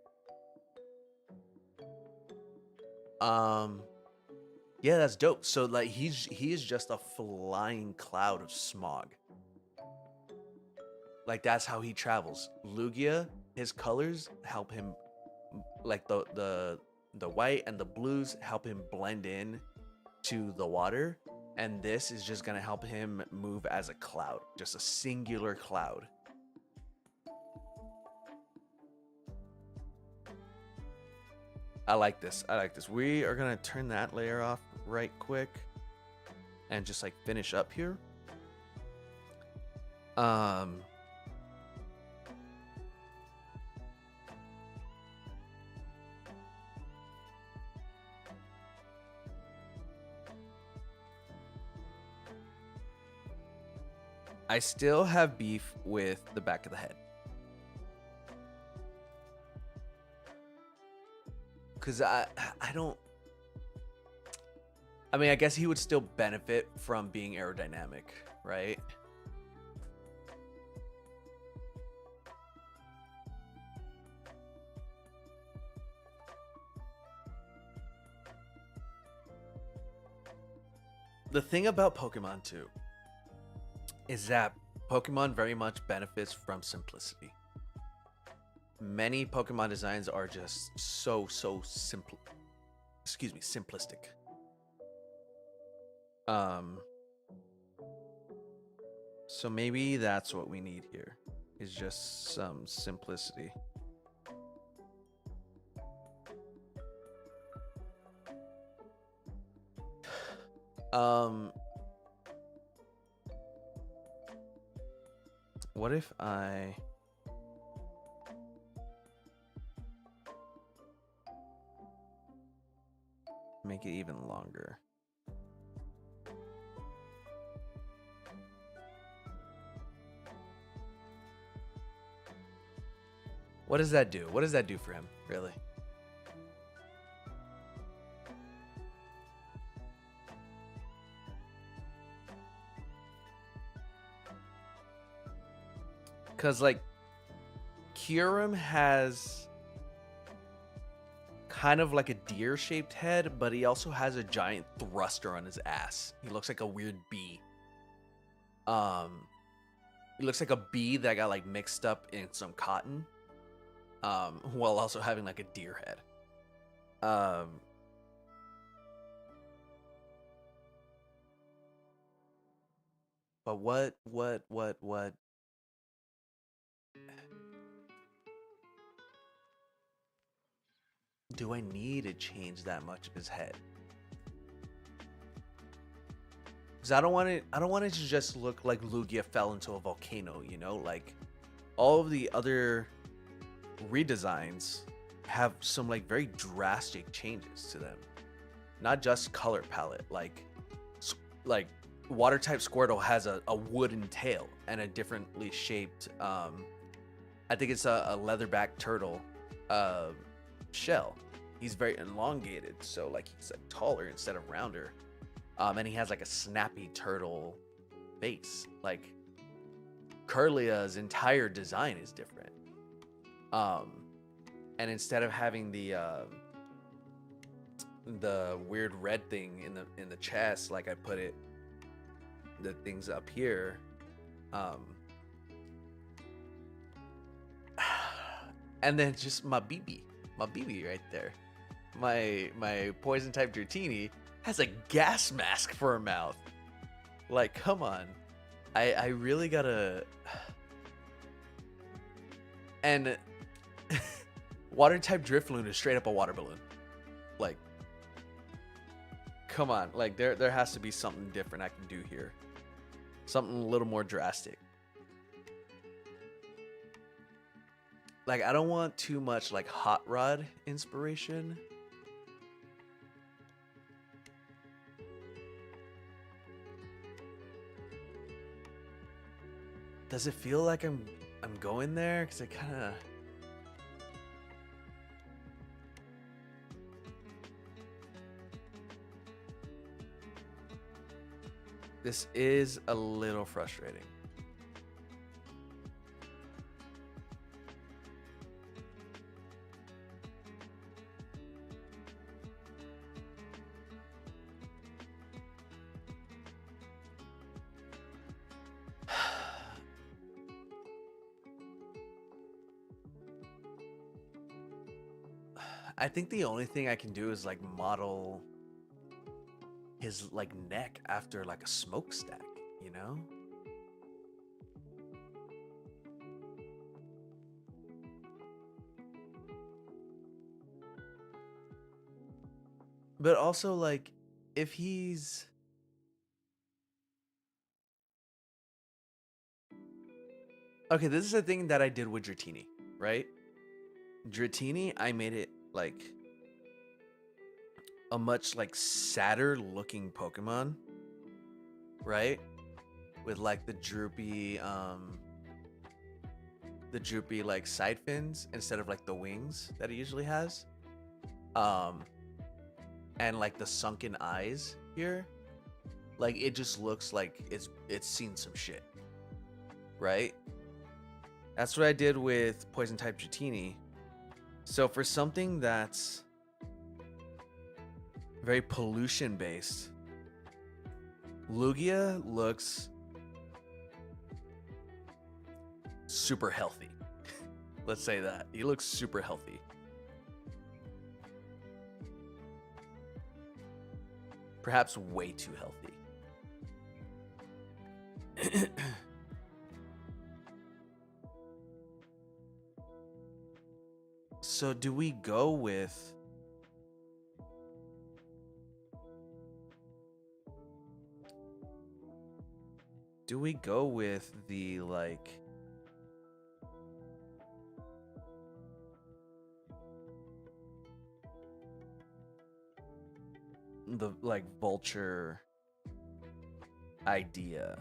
Yeah, that's dope. So like he is just a flying cloud of smog. Like that's how he travels. Lugia, his colors help him, like the white and the blues help him blend in to the water, and this is just gonna help him move as a cloud, just a singular cloud. I like this. I like this. We are gonna turn that layer off right quick and just like finish up here. I still have beef with the back of the head. Cause I don't, I mean, I guess he would still benefit from being aerodynamic, right? The thing about Pokemon too is that Pokemon very much benefits from simplicity. Many Pokemon designs are just so simple. Excuse me, simplistic. So maybe that's what we need here, is just some simplicity. What if I it even longer. What does that do? What does that do for him, really? Because, like, Kyurem has kind of like a deer-shaped head, but he also has a giant thruster on his ass. He looks like a weird bee. He looks like a bee that got, like, mixed up in some cotton, while also having, like, a deer head. But what do I need to change that much of his head? Because I don't want it to just look like Lugia fell into a volcano, you know? Like, all of the other redesigns have some, like, very drastic changes to them. Not just color palette. Like water type Squirtle has a wooden tail and a differently shaped, I think it's a leatherback turtle shell. He's very elongated, so, like, he's, like, taller instead of rounder. And he has, like, a snappy turtle face. Like, Curlia's entire design is different. And instead of having the weird red thing in the chest, like I put it, the things up here, and then just my BB right there, my poison type Dratini has a gas mask for a mouth. Like, come on. I really gotta. And water type Drifloon is straight up a water balloon. Like, come on. Like, there has to be something different I can do here. Something a little more drastic. Like, I don't want too much, like, Hot Rod inspiration. Does it feel like I'm going there? Because I kind of... This is a little frustrating. I think the only thing I can do is, like, model his, like, neck after, like, a smokestack, you know? But also, like, if he's... Okay, this is a thing that I did with Dratini, right? Dratini, I made it, like, a much, like, sadder looking Pokemon, right? With, like, the droopy, like, side fins instead of, like, the wings that it usually has. And, like, the sunken eyes here. Like, it just looks like it's seen some shit, right? That's what I did with Poison type Dratini. So for something that's very pollution based, Lugia looks super healthy. Let's say that. He looks super healthy. Perhaps way too healthy. So do we go with... Do we go with the, like... the like vulture idea.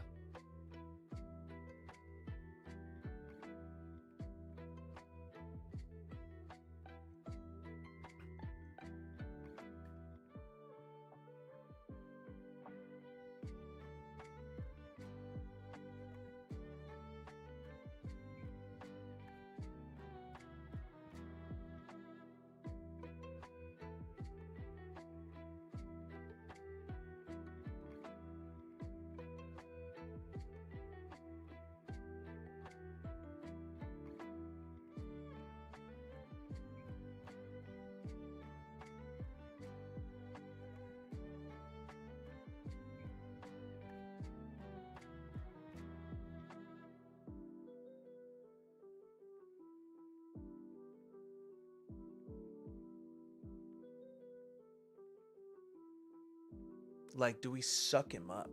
Like, do we suck him up,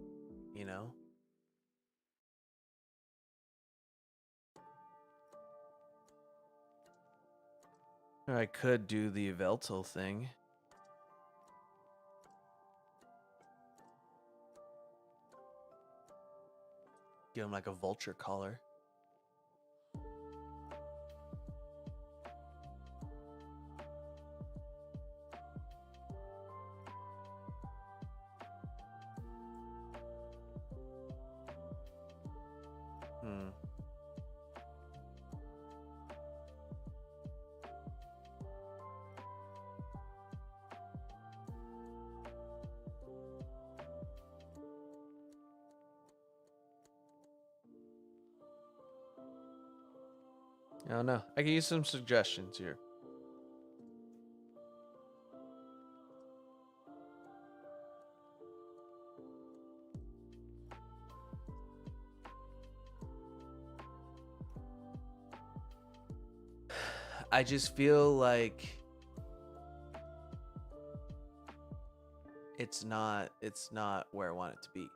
you know? Or I could do the Veltal thing. Give him like a vulture collar. I don't know. I can use some suggestions here. I just feel like it's not where I want it to be.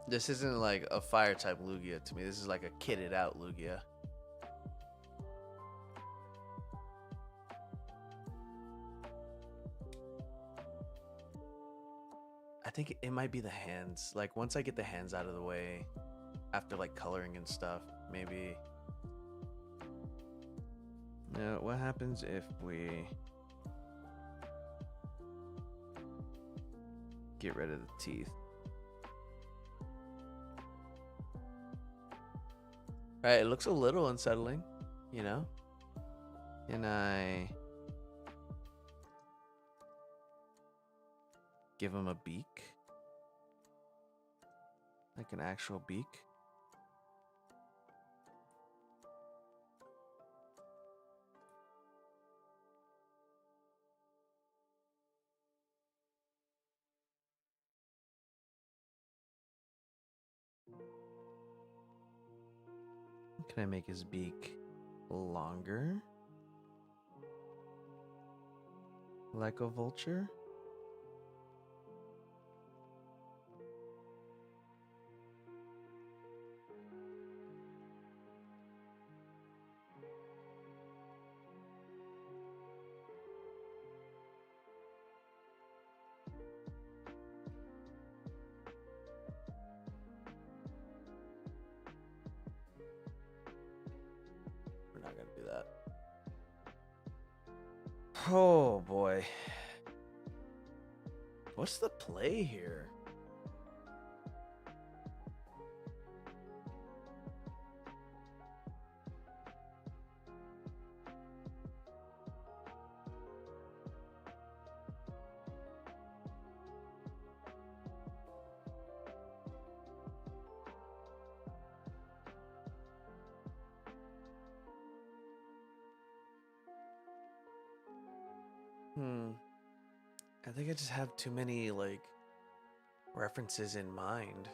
This isn't like a fire type Lugia to me. This is like a kitted out Lugia. I think it might be the hands. Like once I get the hands out of the way, after like coloring and stuff, maybe. Now, what happens if we get rid of the teeth? Alright, it looks a little unsettling, you know? Can I give him a beak? Like an actual beak? Can I make his beak longer? Like a vulture? We're not gonna do that. Oh boy. What's the play here? I think I just have too many like references in mind.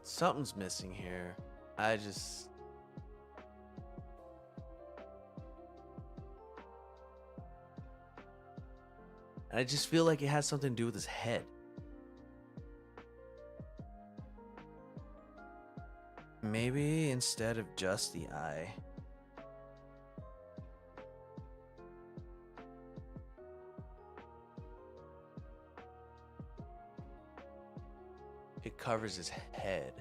Something's missing here. I just... I just feel like it has something to do with his head. Maybe instead of just the eye. It covers his head.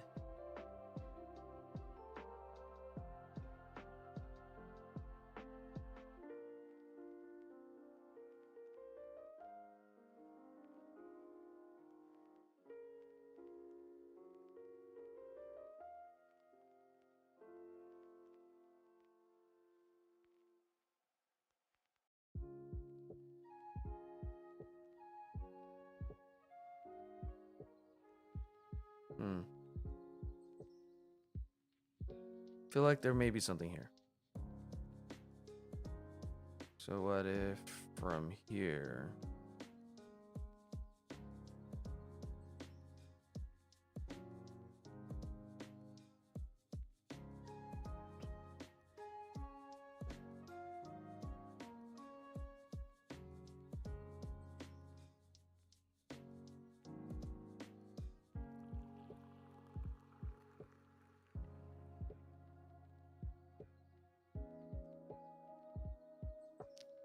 Feel like there may be something here. So what if from here...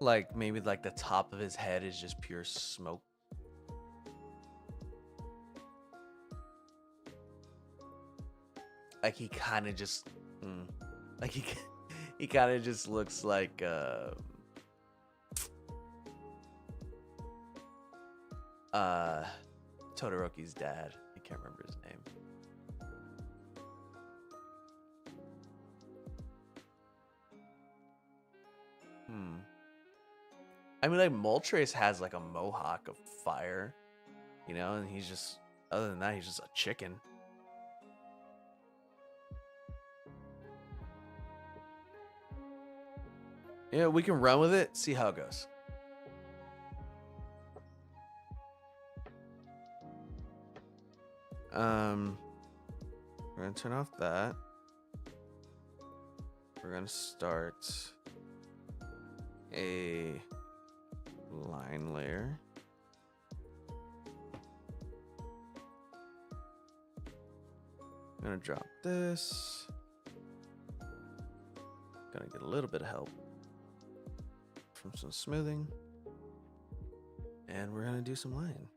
like maybe like the top of his head is just pure smoke. Like he kind of just, like he kind of just looks like Todoroki's dad. I can't remember his name. I mean, like Moltres has like a mohawk of fire, you know, and he's just, other than that, he's just a chicken. Yeah, we can run with it, see how it goes. We're gonna turn off that. We're gonna start a line layer. I'm gonna drop this. Gonna get a little bit of help from some smoothing. And we're gonna do some line.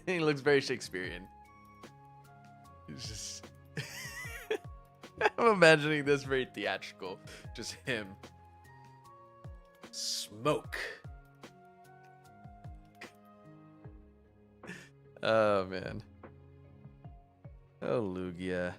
He looks very Shakespearean. He's just. I'm imagining this very theatrical. Just him. Smoke. Oh, man. Oh, Lugia.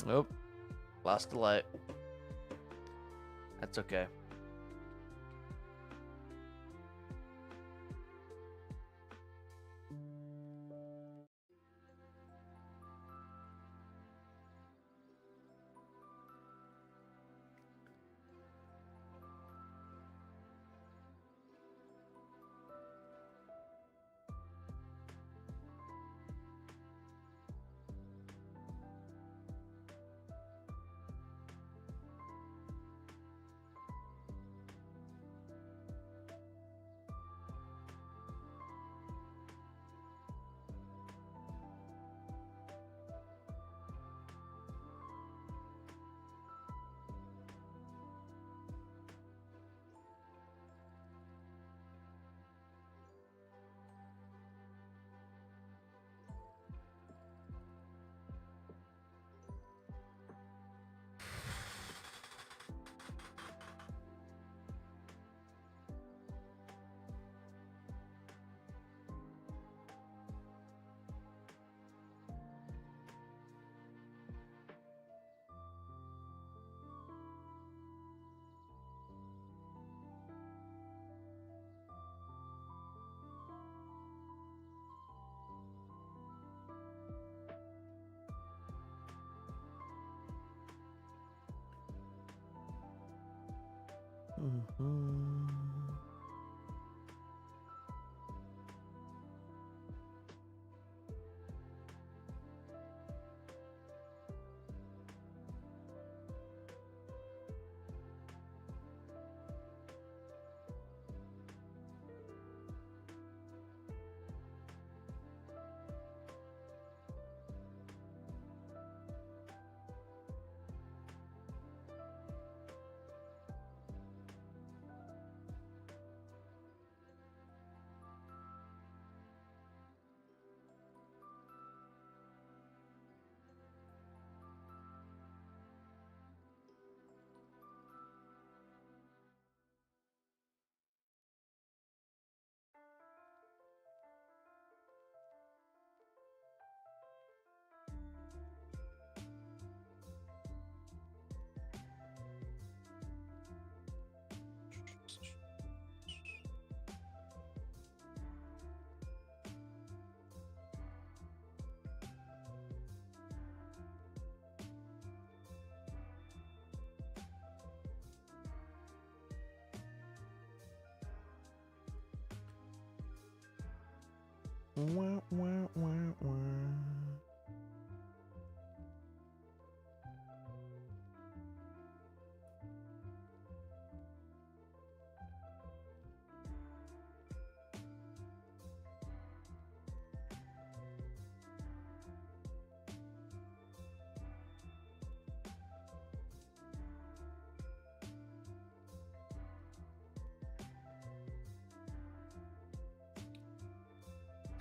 Nope. Lost the light. That's okay. Mm-hmm. Wah, wah, wah, wah.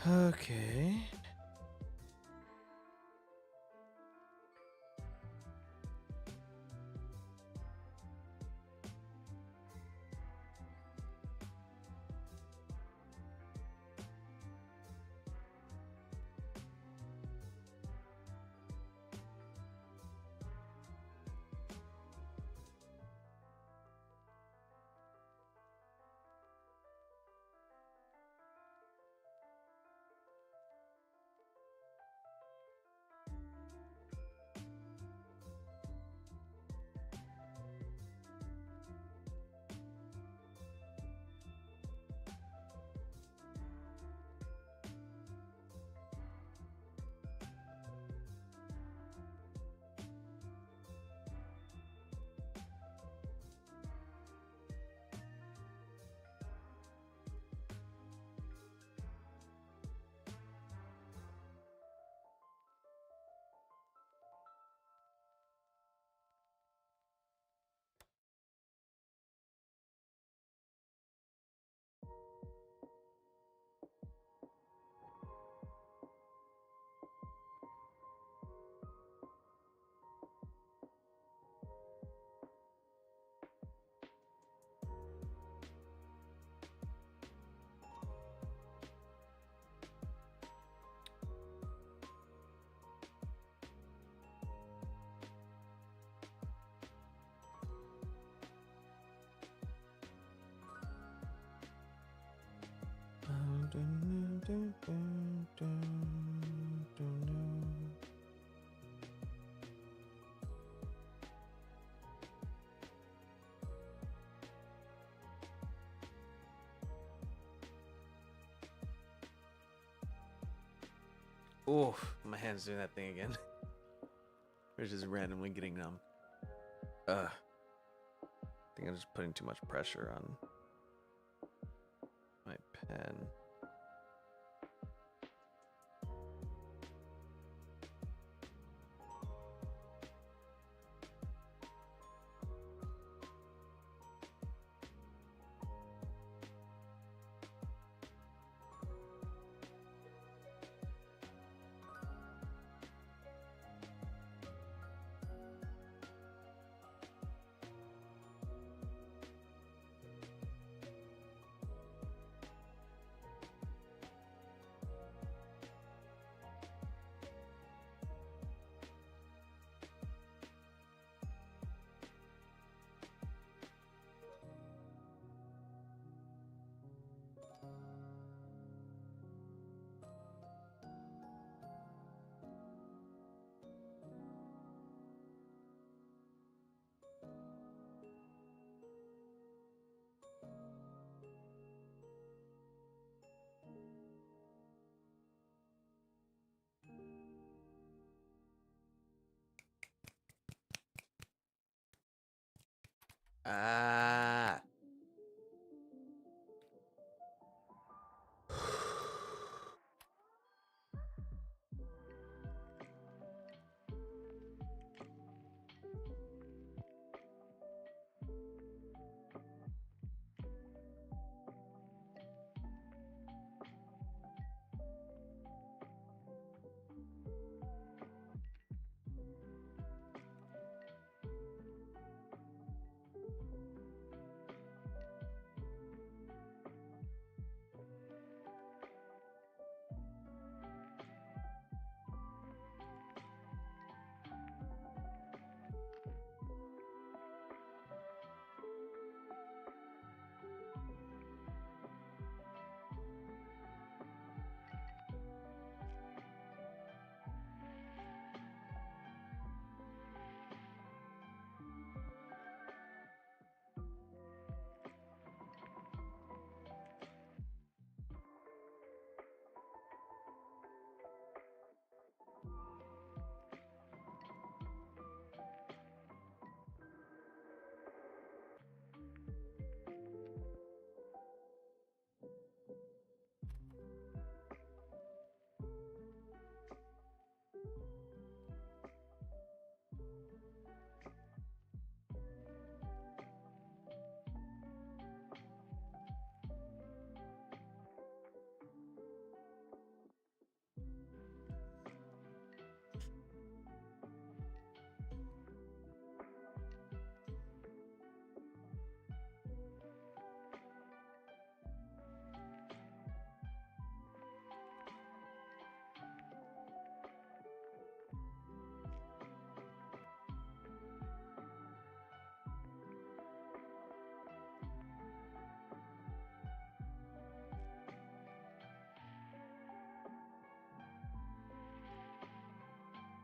Okay. Oh, my hand's doing that thing again. We're just randomly getting numb. I think I'm just putting too much pressure on my pen. Ah.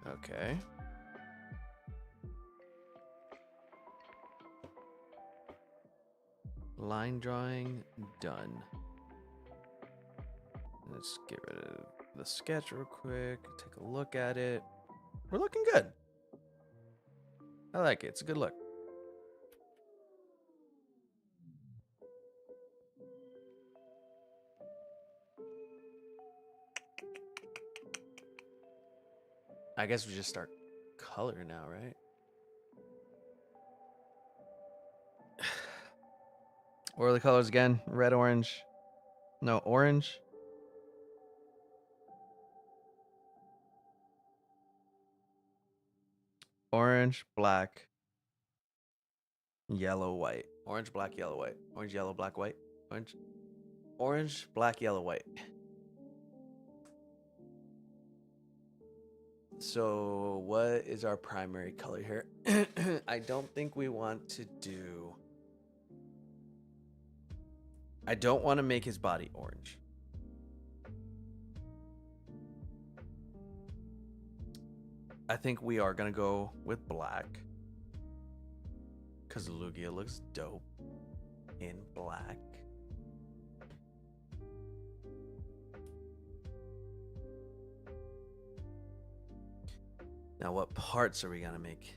Okay. Line drawing done. Let's get rid of the sketch real quick. Take a look at it. We're looking good. I like it. It's a good look. I guess we just start color now, right? What are the colors again? Red, orange. No, orange. Orange, black, yellow, white. Orange, black, yellow, white. Orange, yellow, black, white. Orange, black, yellow, white. So what is our primary color here? I don't think we want to do... I don't want to make his body orange. I think we are gonna go with black because Lugia looks dope in black. Now, what parts are we gonna make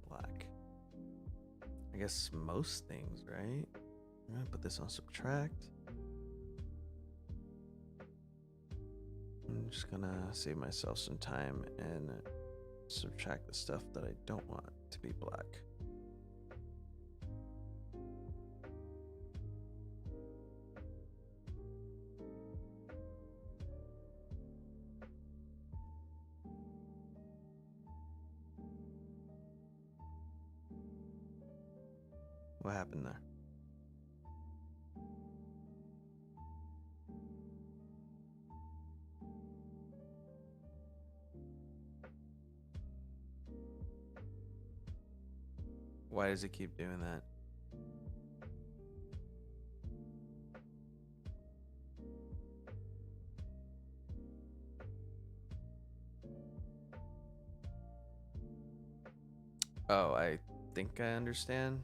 black? I guess most things, right? I'm gonna put this on subtract. I'm just gonna save myself some time and subtract the stuff that I don't want to be black. What happened there? Why does it keep doing that? Oh, I think I understand.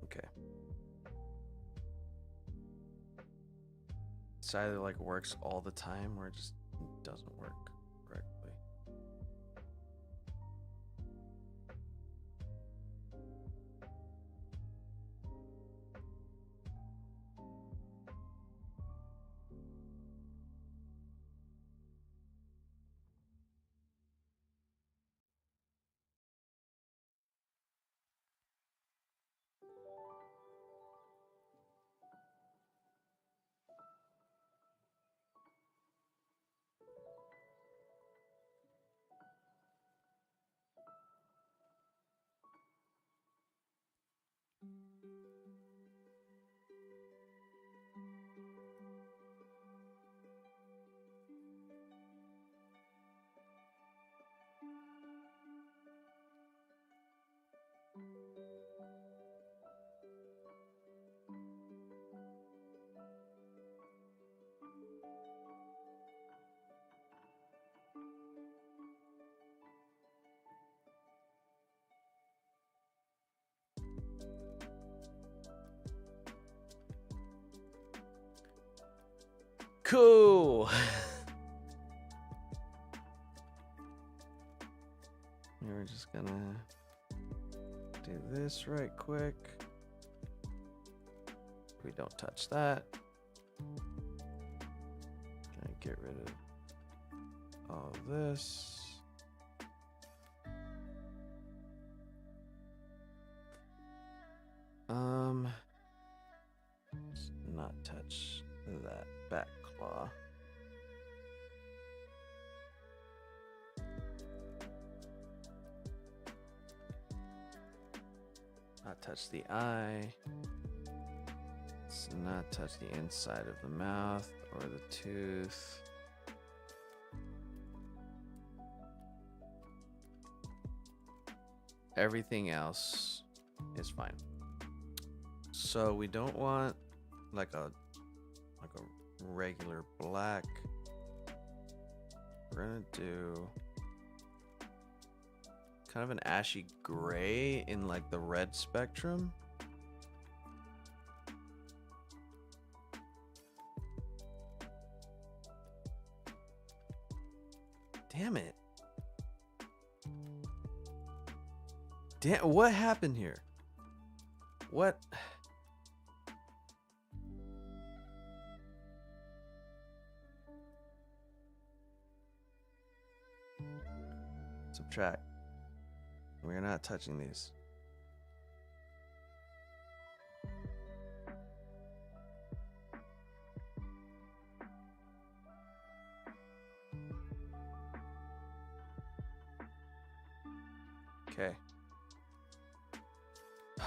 Okay. It's either like works all the time or it just doesn't work correctly. Cool. We're just gonna do this right quick. We don't touch that. Gonna get rid of all this. Let's not touch that back claw. Not touch the eye. Let's not touch the inside of the mouth or the tooth. Everything else is fine. So we don't want like a regular black. We're gonna do kind of an ashy gray in like the red spectrum. Damn it. Damn, what happened here? What? Subtract. We're not touching these. Okay.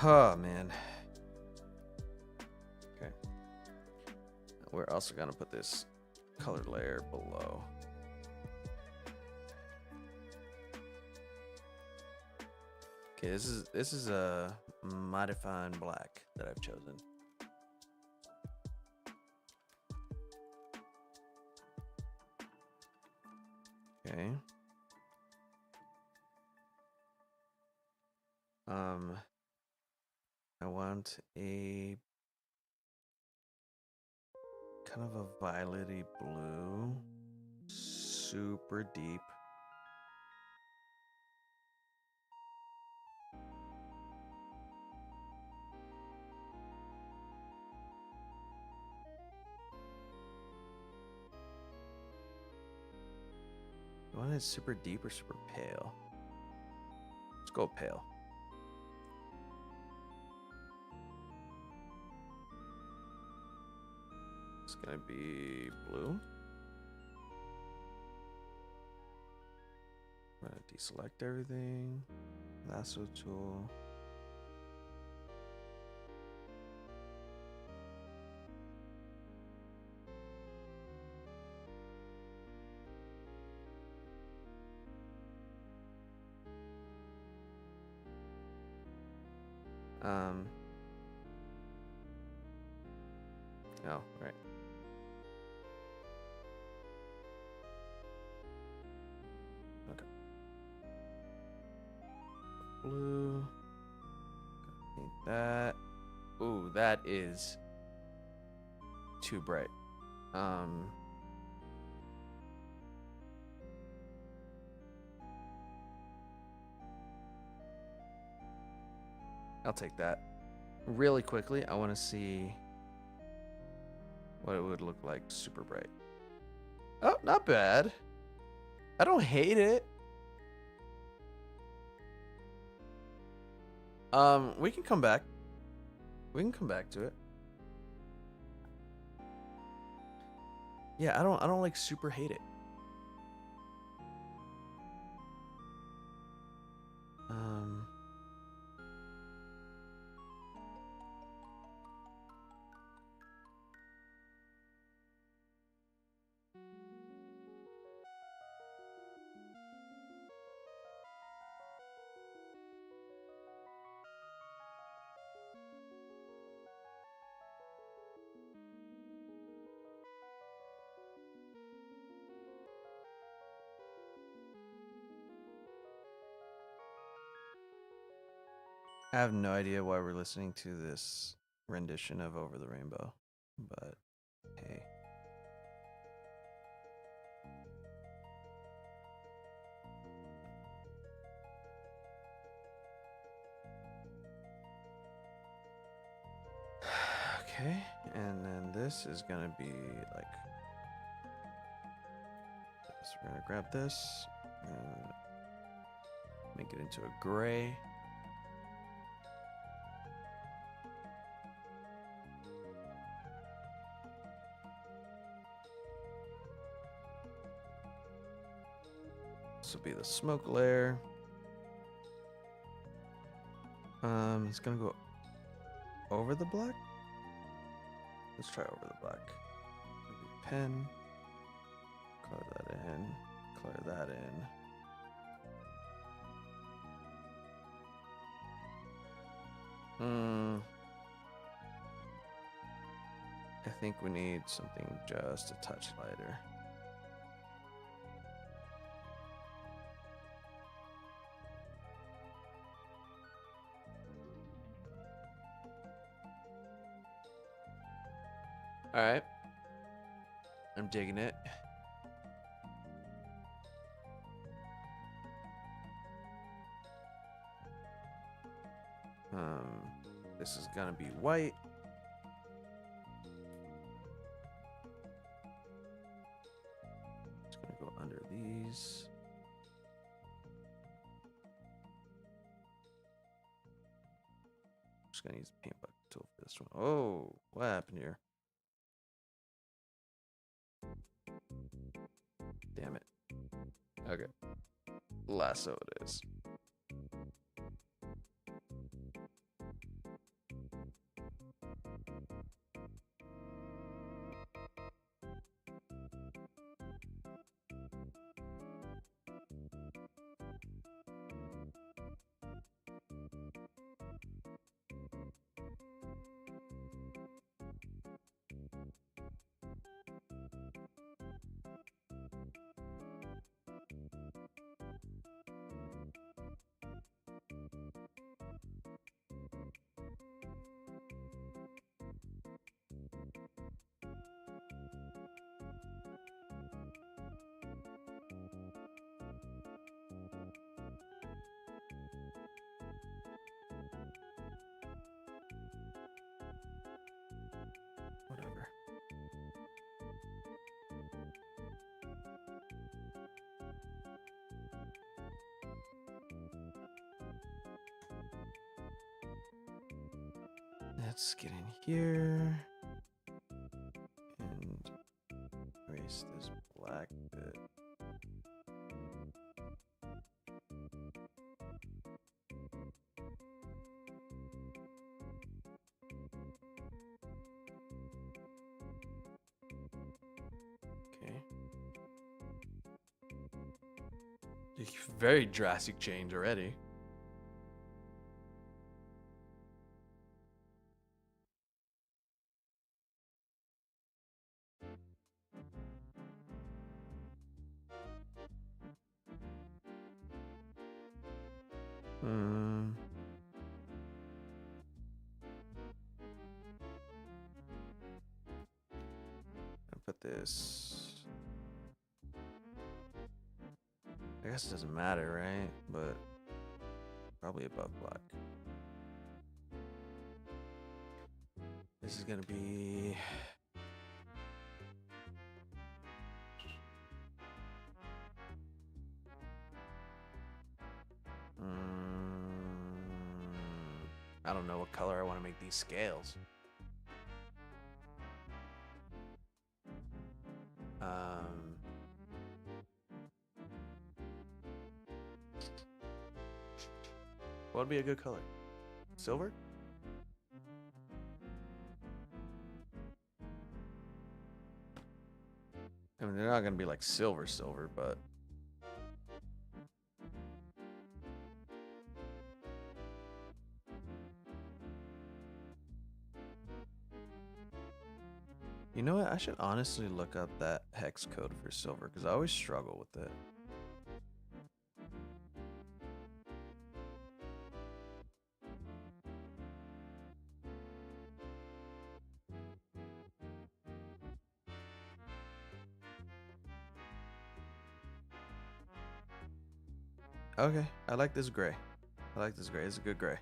Oh, man. Okay. We're also gonna put this color layer below. Okay, this is a modifying black that I've chosen. Okay. I want a kind of a violety blue, super deep. You want it super deep or super pale? Let's go pale. It's gonna be blue. I'm gonna deselect everything. Lasso tool. Oh, right. Okay. Blue. Paint that. Ooh, that is too bright. I'll take that. Really quickly, I want to see what it would look like super bright. Oh, not bad. I don't hate it. We can come back. We can come back to it. Yeah, I don't like super hate it. I have no idea why we're listening to this rendition of Over the Rainbow, but hey. Okay, and then this is gonna be like, so we're gonna grab this, make it into a gray. This will be the smoke layer. It's gonna go over the black. Let's try over the black. Pen. Color that in. Color that in. I think we need something just a touch lighter. All right. I'm digging it. This is gonna be white. It's gonna go under these. I'm just gonna use the paint bucket tool for this one. Oh, what happened here? Damn it. Okay. Lasso it is. let's get in here and erase this black bit. Okay. Very drastic change already. Put this. I guess it doesn't matter, right? But probably above black. This is gonna be I don't know what color I want to make these scales. What would be a good color? Silver? I mean, they're not gonna be like silver, but you know what? I should honestly look up that hex code for silver because I always struggle with it. Okay, I like this gray. I like this gray. It's a good gray.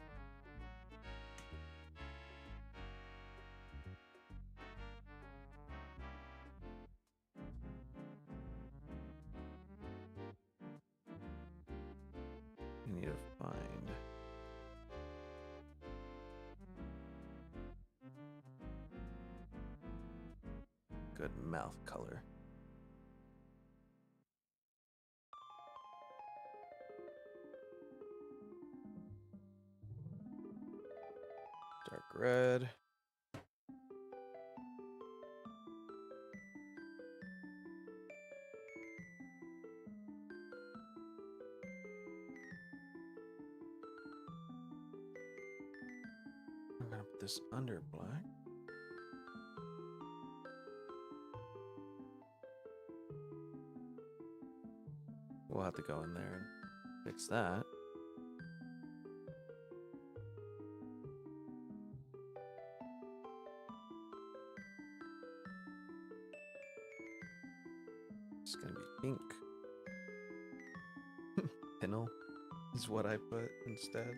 I need to find good mouth color. Dark red. I'm gonna put this under black. We'll have to go in there and fix that. It's gonna be pink. Pinel is what I put instead.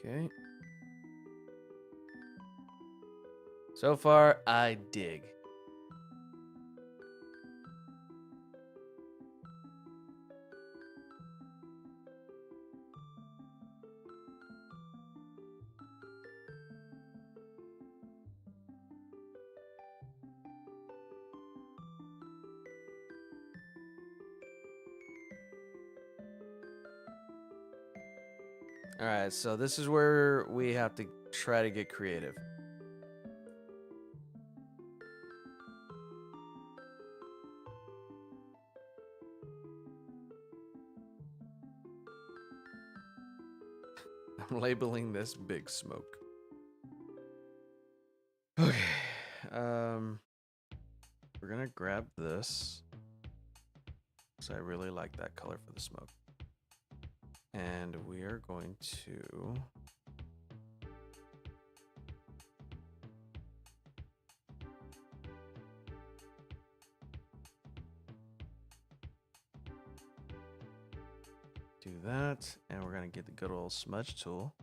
Okay. So far, I dig. All right, so this is where we have to try to get creative. I'm labeling this Big Smoke. Okay. We're gonna grab this because I really like that color for the smoke. And we are going to Do that, and we're gonna get the good old smudge tool.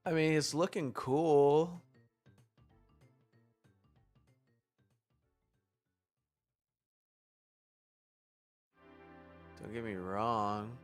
I mean, it's looking cool. Don't get me wrong.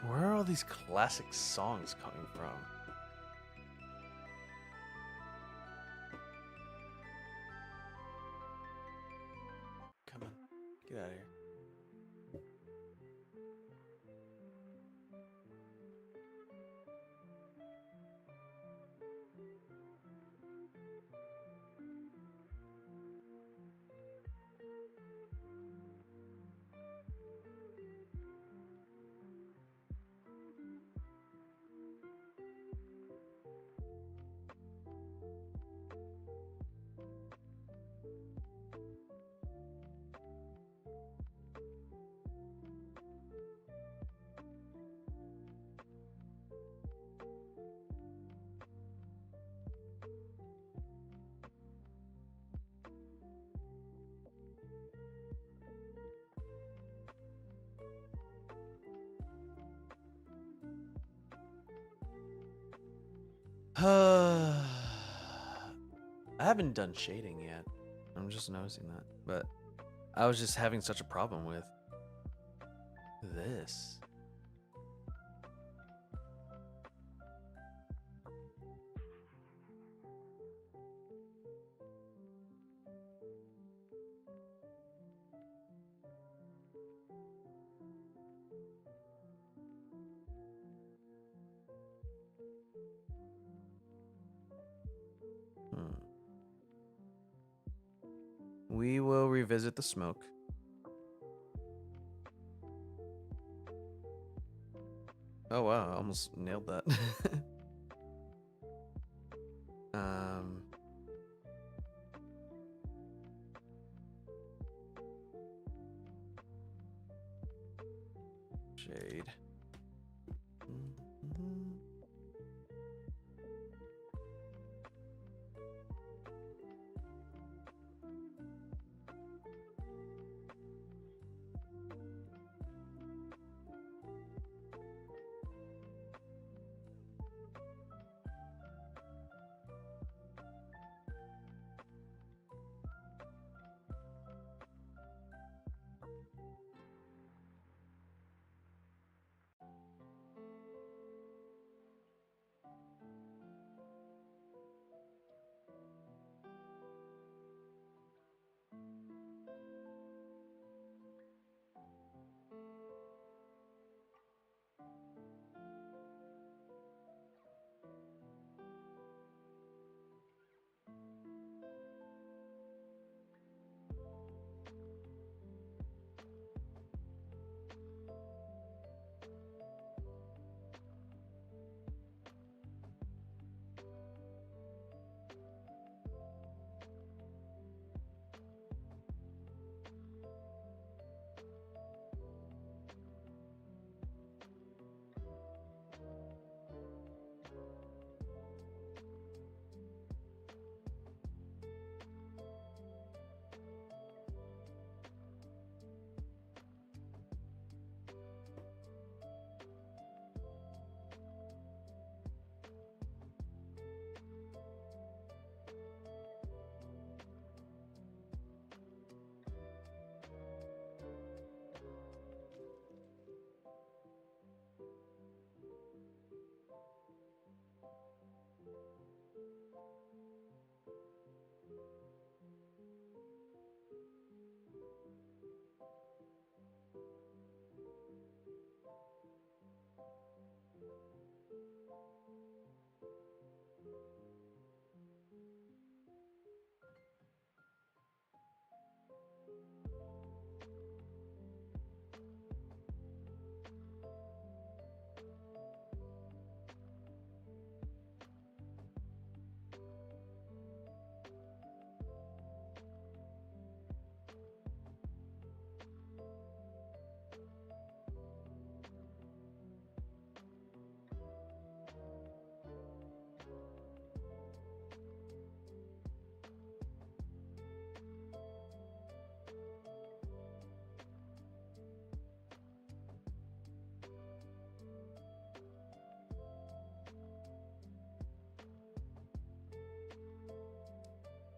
Where are all these classic songs coming from? Come on, get out of here. I haven't done shading yet. I'm just noticing that. But I was just having such a problem with this. We will revisit the smoke. Oh wow, I almost nailed that. um Shade.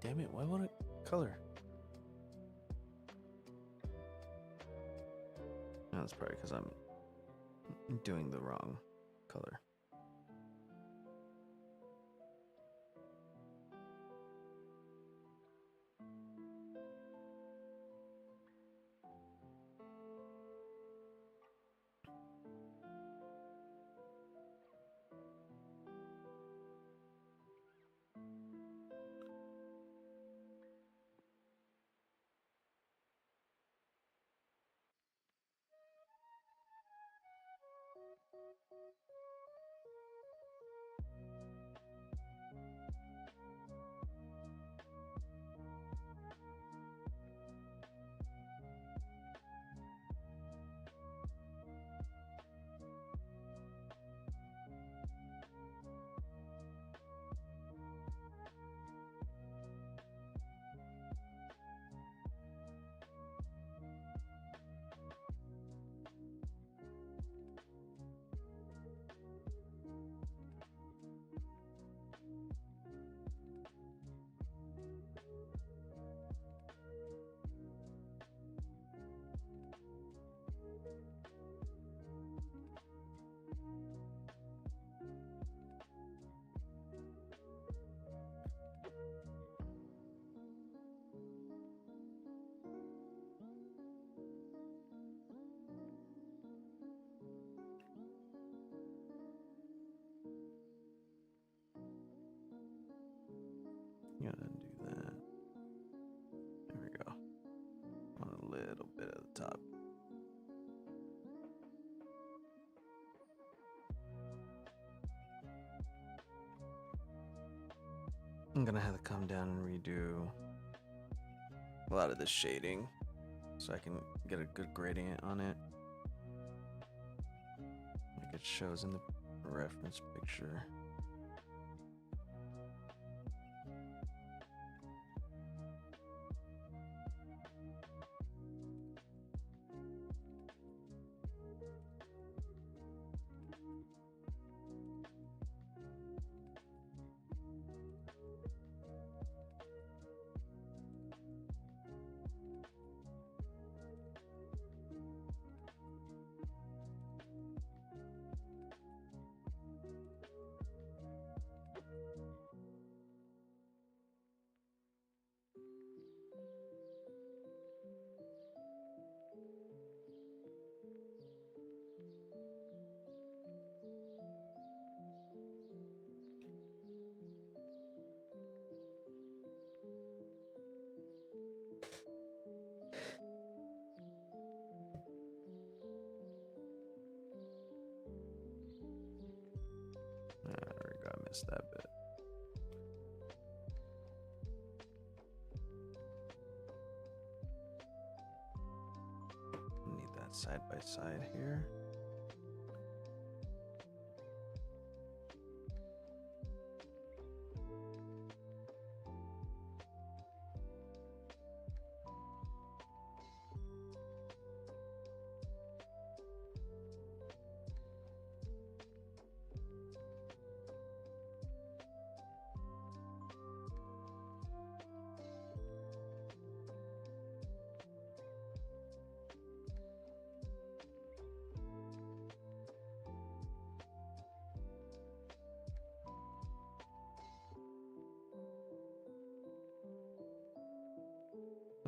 Damn it, why won't it color? No, that's probably because I'm doing the wrong color. Gonna do that. There we go. On a little bit at the top. I'm gonna have to come down and redo a lot of this shading so I can get a good gradient on it. Like it shows in the reference picture. There we go, I missed that bit. Need that side by side here.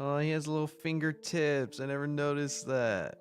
Oh, he has little fingertips. I never noticed that.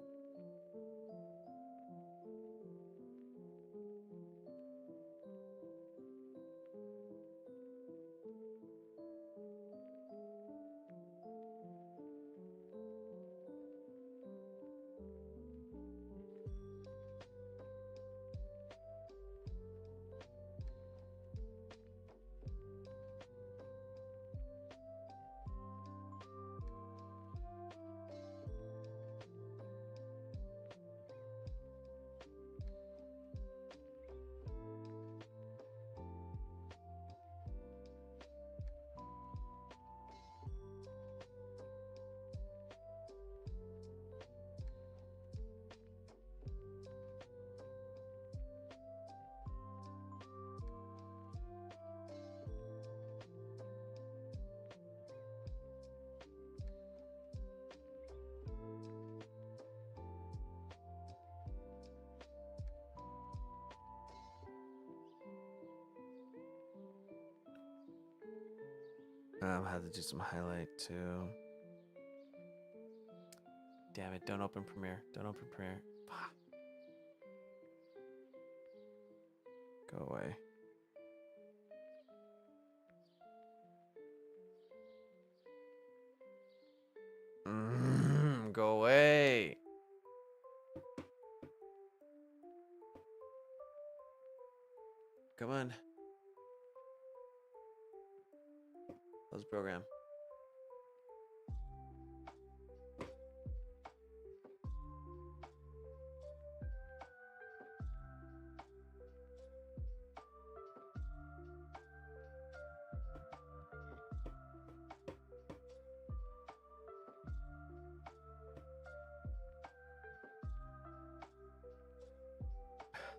Had to do some highlight too. Damn it! Don't open Premiere. Don't open Premiere. Fuck. Go away. Go away. Come on. Close program.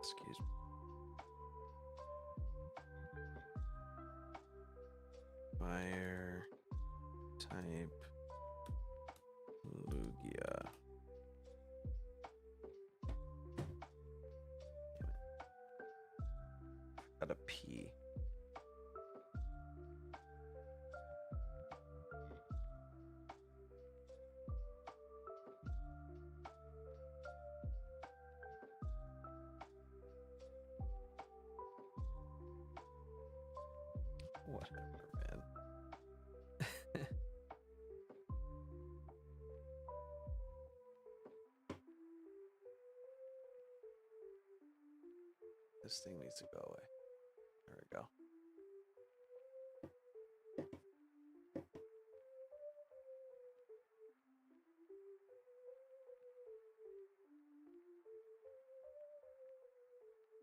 Excuse me. Fire type Lugia. Got a P. Whatever, man. This thing needs to go away. There we go.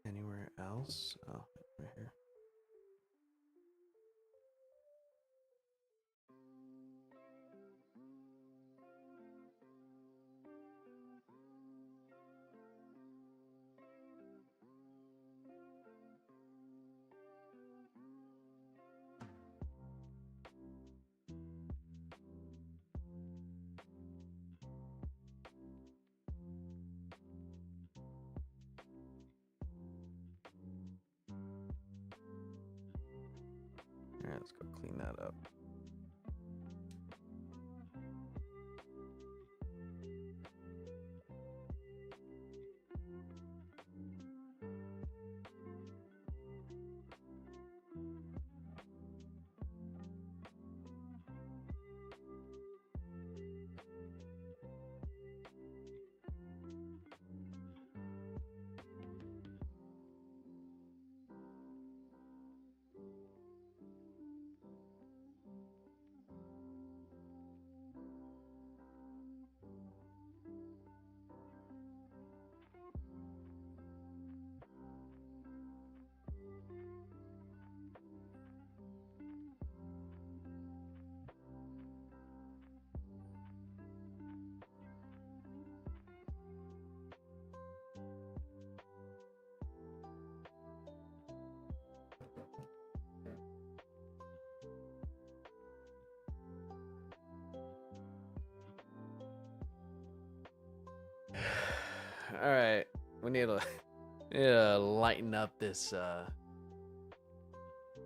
Anywhere else? Oh, right here. All right, let's go clean that up. All right, we need to lighten up this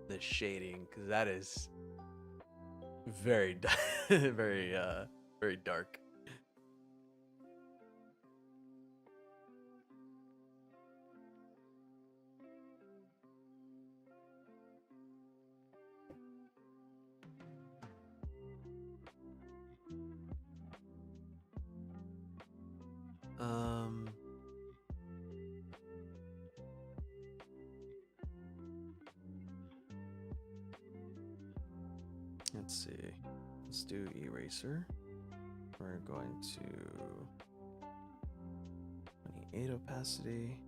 this shading because that is very very very dark. Let's see. Let's do eraser. We're going to 28 opacity.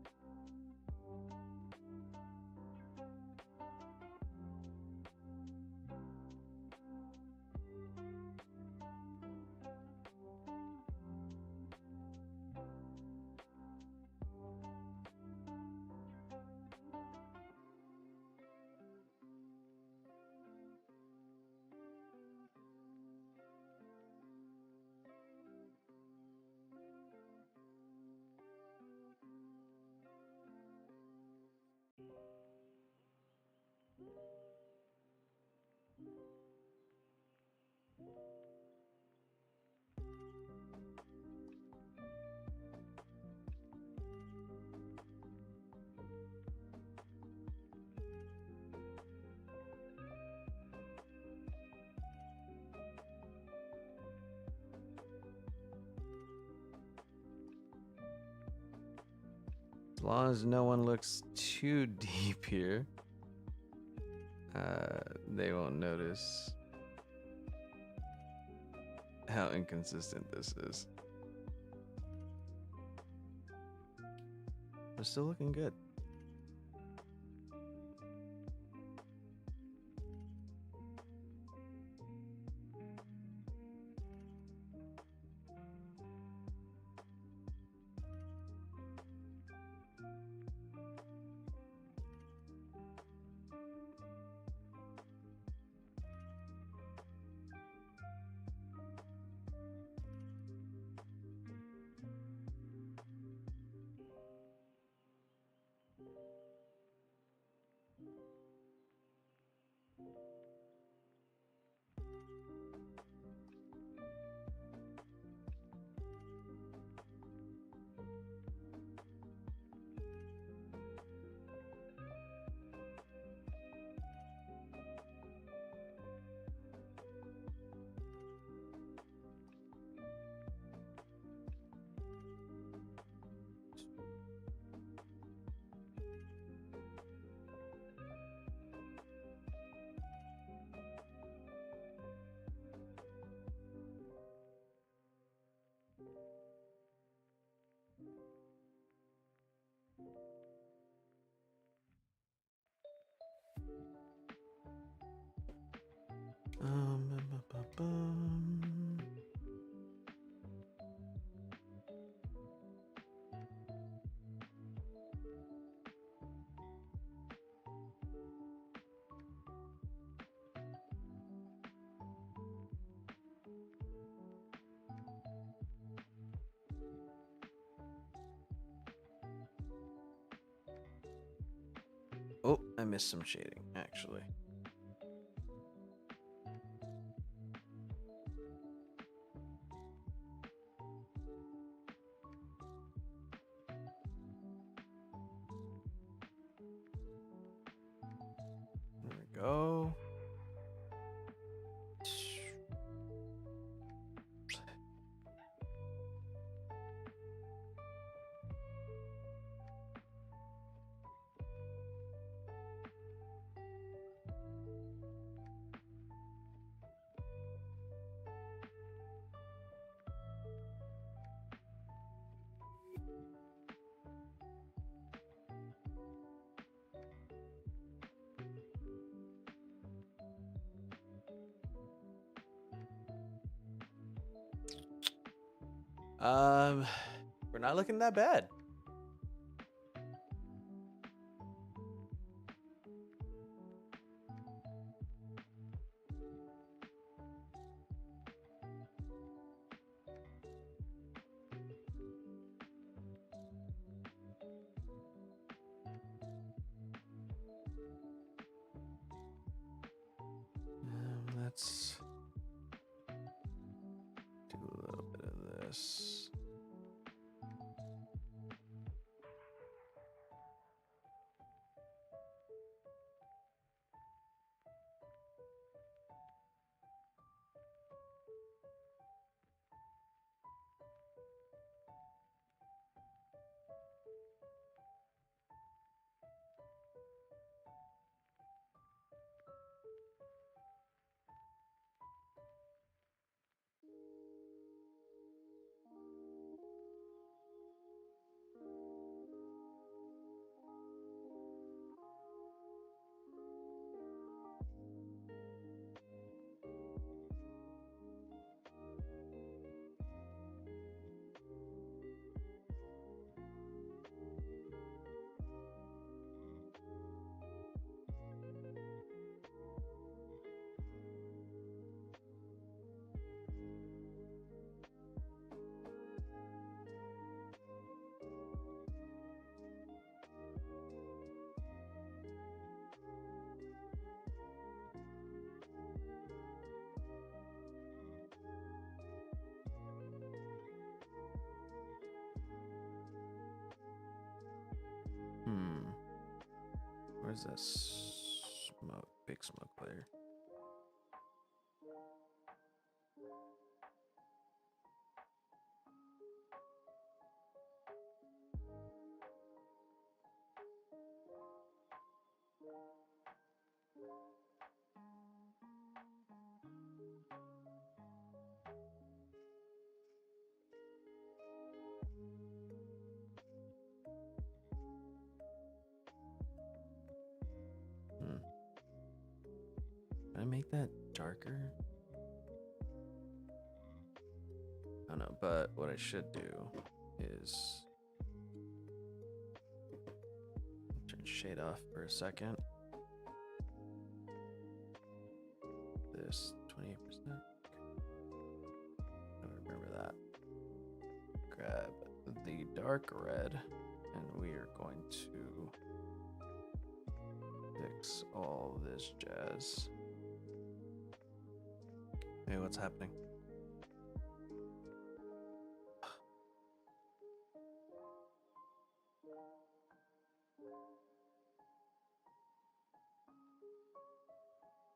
long as no one looks too deep here, they won't notice how inconsistent this is. We're still looking good. Bum. Oh, I missed some shading, actually. There we go. We're not looking that bad. Let's do a little bit of this. Where's that smoke? Big smoke layer. Can I make that darker? I don't know, but what I should do is turn shade off for a second. This 28%. I remember that. Grab the dark red, and we are going to fix all this jazz. Hey, what's happening?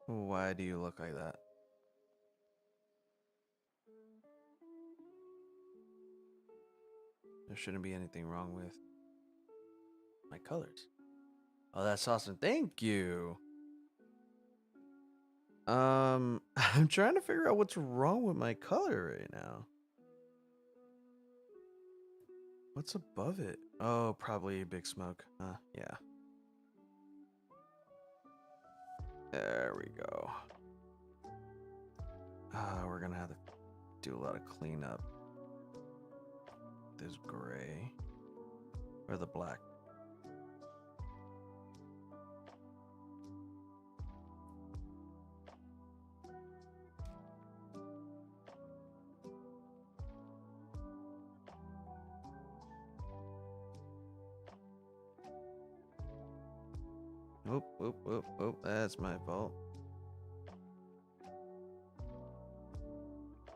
Why do you look like that? There shouldn't be anything wrong with my colors. Oh, that's awesome. Thank you. I'm trying to figure out what's wrong with my color right now. What's above it? Oh, probably Big Smoke. Yeah. There we go. We're gonna have to do a lot of cleanup. This gray or the black. Oh, that's my fault.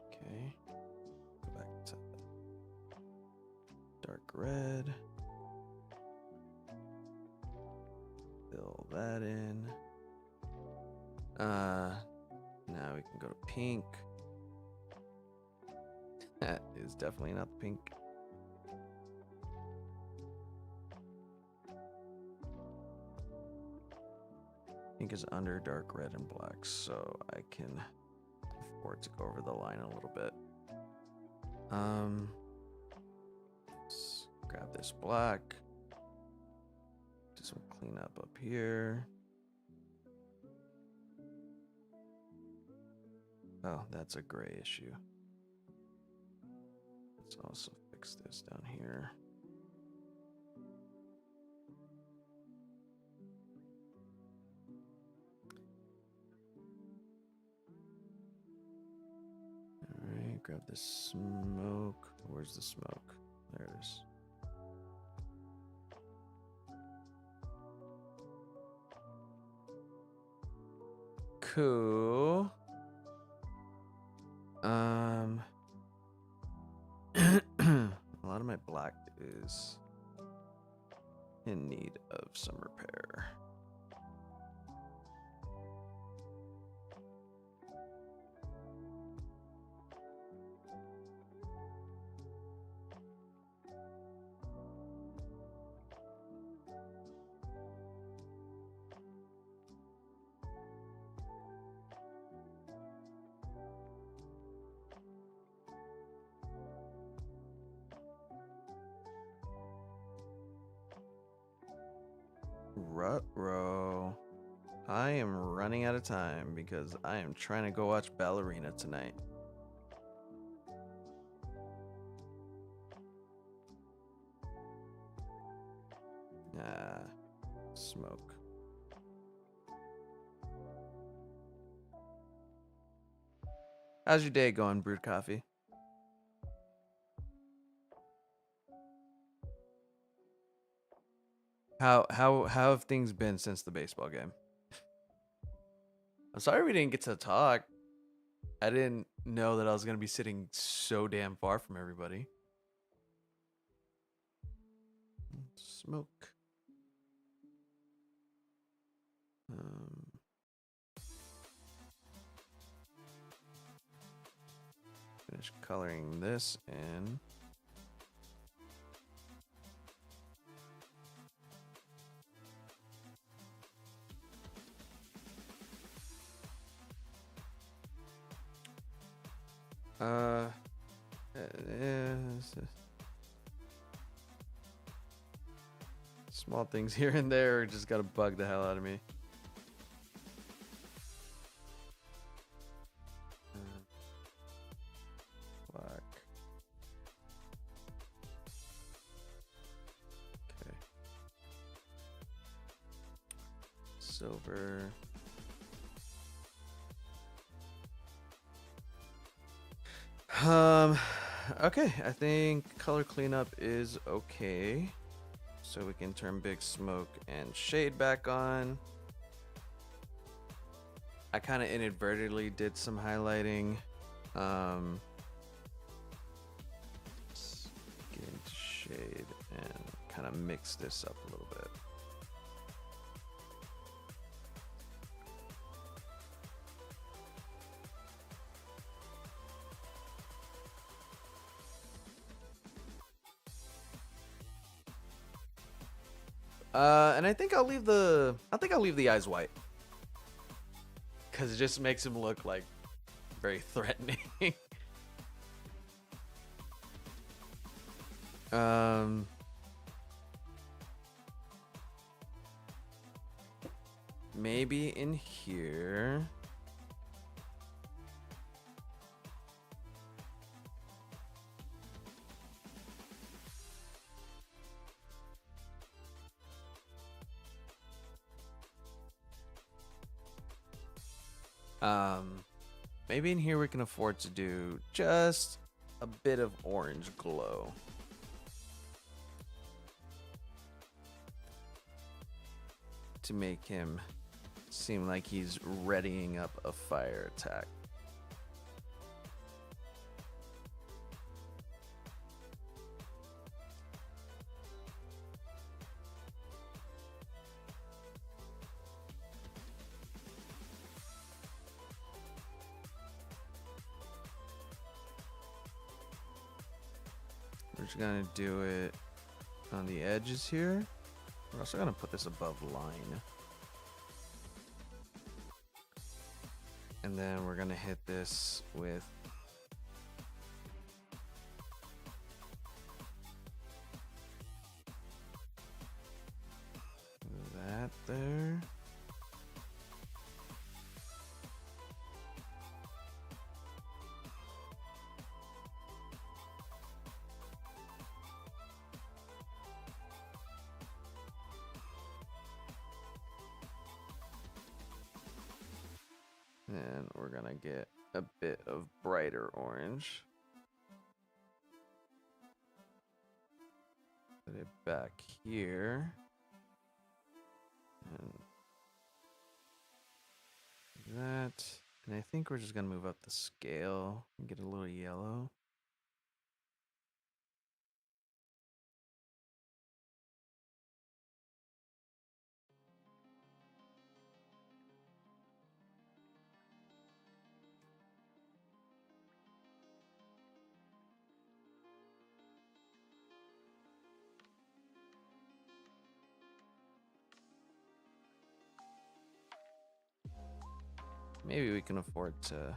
Okay. Go back to dark red. Fill that in. Now we can go to pink. That is definitely not the pink. Pink is under dark red and black, so I can afford to go over the line a little bit. Let's grab this black. Do some cleanup up here. Oh, that's a gray issue. Let's also fix this down here. Alright, grab the smoke. Where's the smoke? There it is. Cool. A lot of my black is in need of some repair. Ruh-roh. I am running out of time because I am trying to go watch Ballerina tonight. Smoke. How's your day going, Brewed Coffee? How have things been since the baseball game? I'm sorry we didn't get to talk. I didn't know that I was gonna be sitting so damn far from everybody. Smoke. Finish coloring this in. Uh, small things here and there just gotta bug the hell out of me. Black. Okay. Silver. Okay, I think color cleanup is okay. So we can turn big smoke and shade back on. I kind of inadvertently did some highlighting. Let's get into shade and kind of mix this up a little bit. And I think I'll leave the eyes white, because it just makes him look like very threatening. Maybe in here. Maybe in here we can afford to do just a bit of orange glow. To make him seem like he's readying up a fire attack. We're just gonna do it on the edges here. We're also gonna put this above line. And then we're gonna hit this with that there. And we're gonna get a bit of brighter orange. Put it back here. And that. And I think we're just gonna move up the scale and get a little yellow. Maybe we can afford to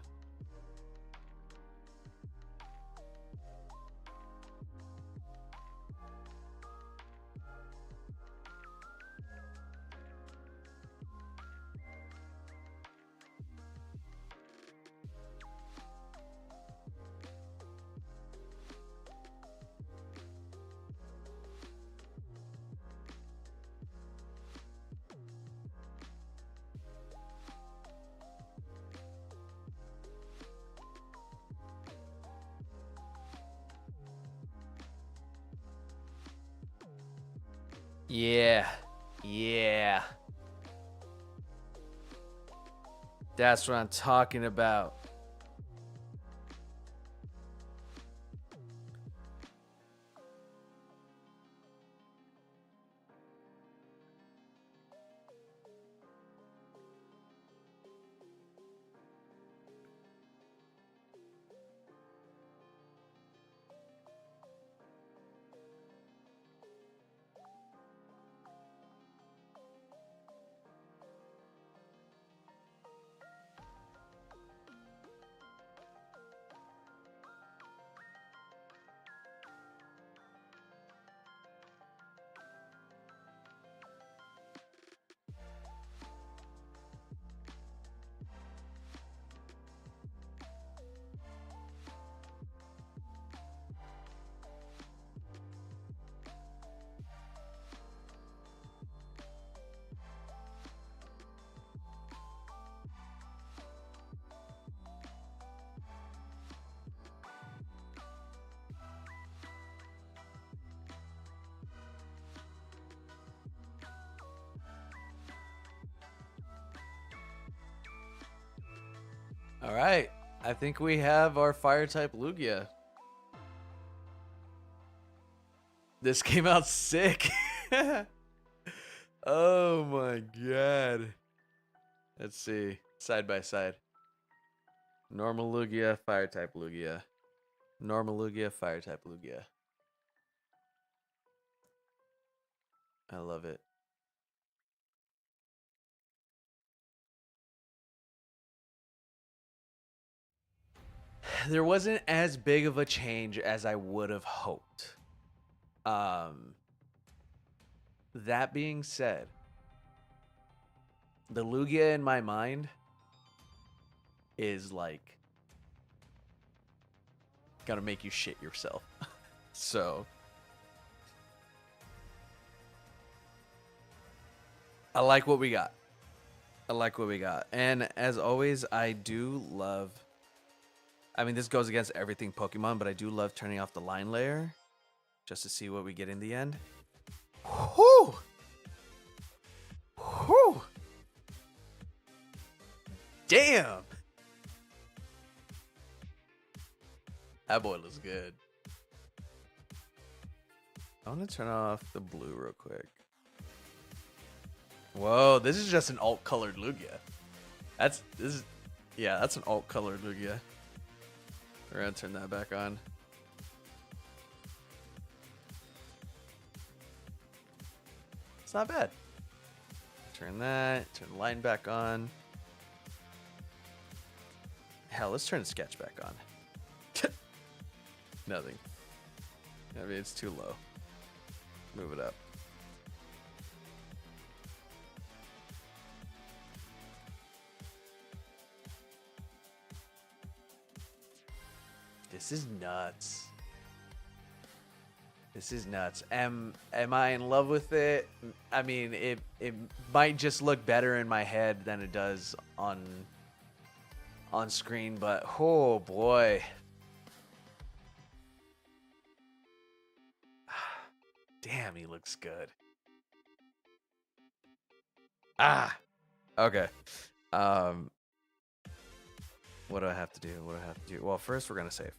Yeah. That's what I'm talking about. All right. I think we have our fire type Lugia. This came out sick. Oh my god. Let's see. Side by side. Normal Lugia, fire type Lugia. Normal Lugia, fire type Lugia. I love it. There wasn't as big of a change as I would have hoped. That being said, the Lugia in my mind is like gonna make you shit yourself. So I like what we got. I like what we got. And as always, I do love, I mean, this goes against everything Pokemon, but I do love turning off the line layer just to see what we get in the end. Whew! Whew! Damn! That boy looks good. I want to turn off the blue real quick. Whoa, this is just an alt colored Lugia. That's an alt colored Lugia. We're gonna turn that back on. It's not bad. Turn that, turn the line back on. Hell, let's turn the sketch back on. Nothing. I mean, it's too low. Move it up. This is nuts. This is nuts. Am I in love with it? I mean, it might just look better in my head than it does on screen, but oh boy. Damn, he looks good. Ah. Okay. What do I have to do? What do I have to do? Well, first we're gonna save.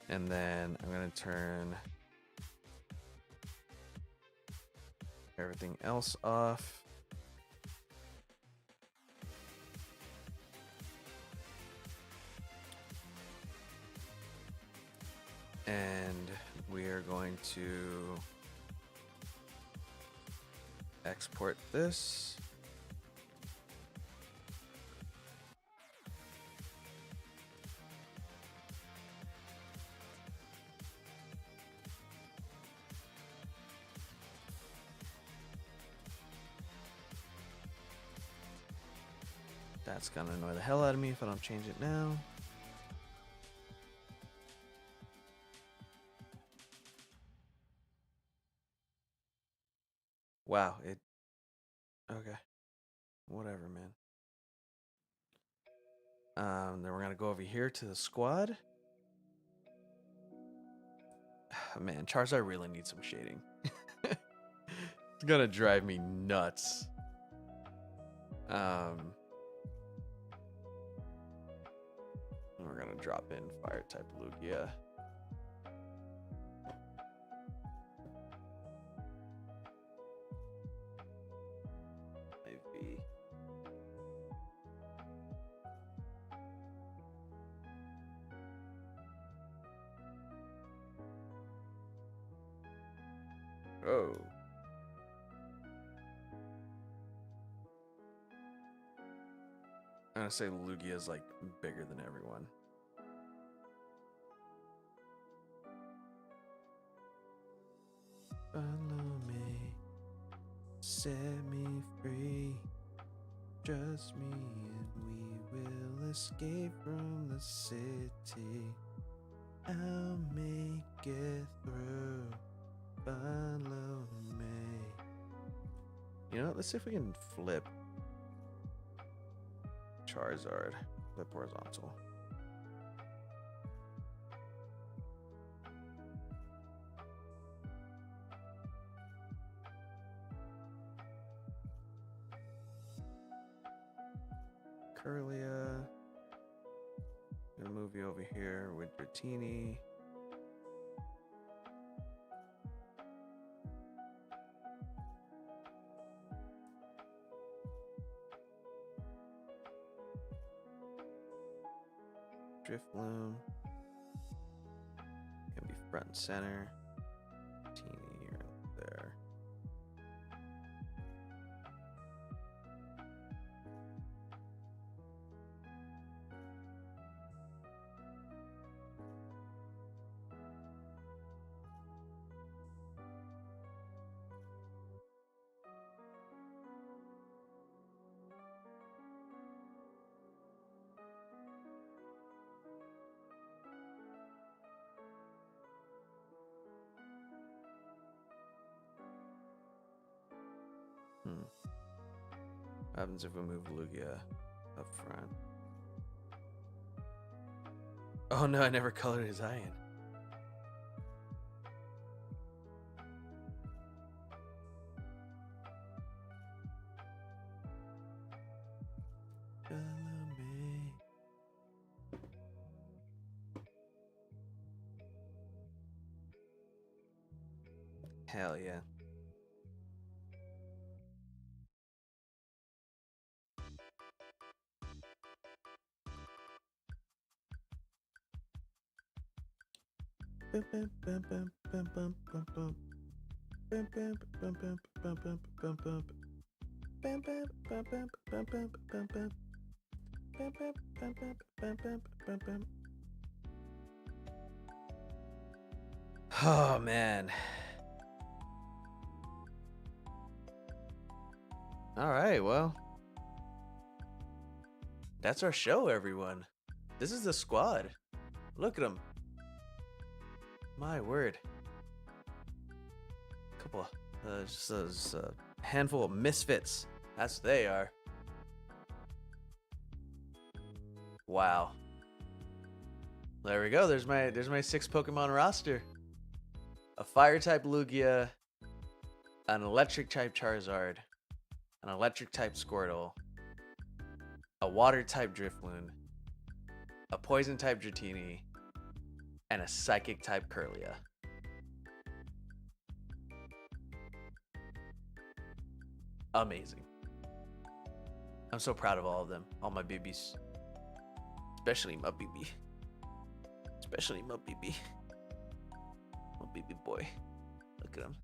And then I'm gonna turn everything else off. And we are going to export this. That's gonna annoy the hell out of me if I don't change it now. Wow, it... Okay. Whatever, man. Then we're gonna go over here to the squad. Man, Charizard really needs some shading. It's gonna drive me nuts. We're gonna drop in fire type Lugia. Maybe. Oh. I'm gonna say Lugia is like bigger than everyone. Follow me, set me free. Trust me, and we will escape from the city. I'll make it through. Follow me. You know, let's see if we can flip Charizard. Flip horizontal. Curlia. Gonna move you over here with Dratini. Drifloon. Gonna be front and center. Teeny, you're there. What happens if we move Lugia up front? Oh no, I never colored his eye in. Hell yeah. Oh man. All right, well, that's our show, everyone. This is the squad. Look at them. My word. Couple of, just a handful of misfits. That's what they are. Wow. There we go. There's my 6 Pokemon roster. A fire type Lugia, an electric type Charizard, an electric type Squirtle, a water type Drifloon, a poison type Dratini, and a psychic type Curlia. Amazing. I'm so proud of all of them, all my babies. Especially my baby. Especially my baby. My baby boy. Look at him.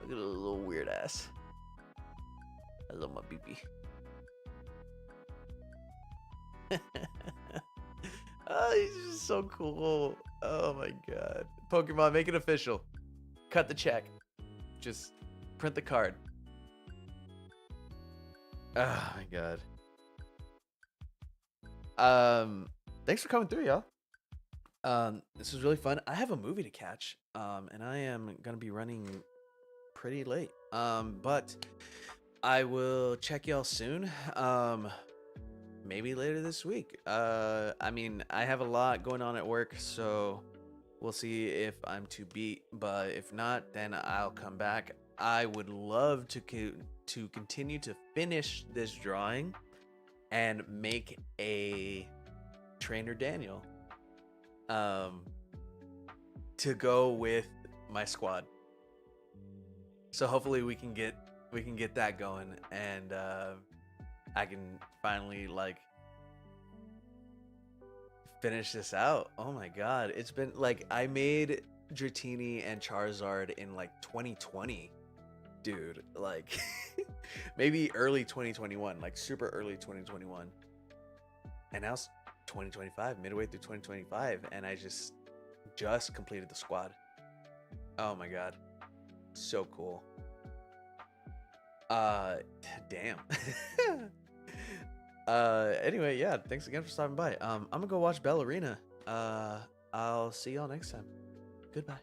Look at the little weird ass. I love my baby. Oh, he's just so cool. Oh my god. Pokemon, make it official. Cut the check. Just print the card. Oh my god. Thanks for coming through, y'all. This was really fun. I have a movie to catch. And I am gonna be running pretty late. But I will check y'all soon. Maybe later this week. I mean, I have a lot going on at work, so we'll see if I'm to beat. But if not, then I'll come back. I would love to continue to finish this drawing and make a Trainer Daniel to go with my squad. So hopefully we can get that going, and I can finally like finish this out. Oh my god, it's been like I made Dratini and Charizard in like 2020, dude. Like maybe early 2021, like super early 2021, and now it's 2025, midway through 2025, and I just completed the squad. Oh my god, so cool. Damn. Anyway, yeah, thanks again for stopping by. I'm gonna go watch Ballerina. I'll see y'all next time. Goodbye.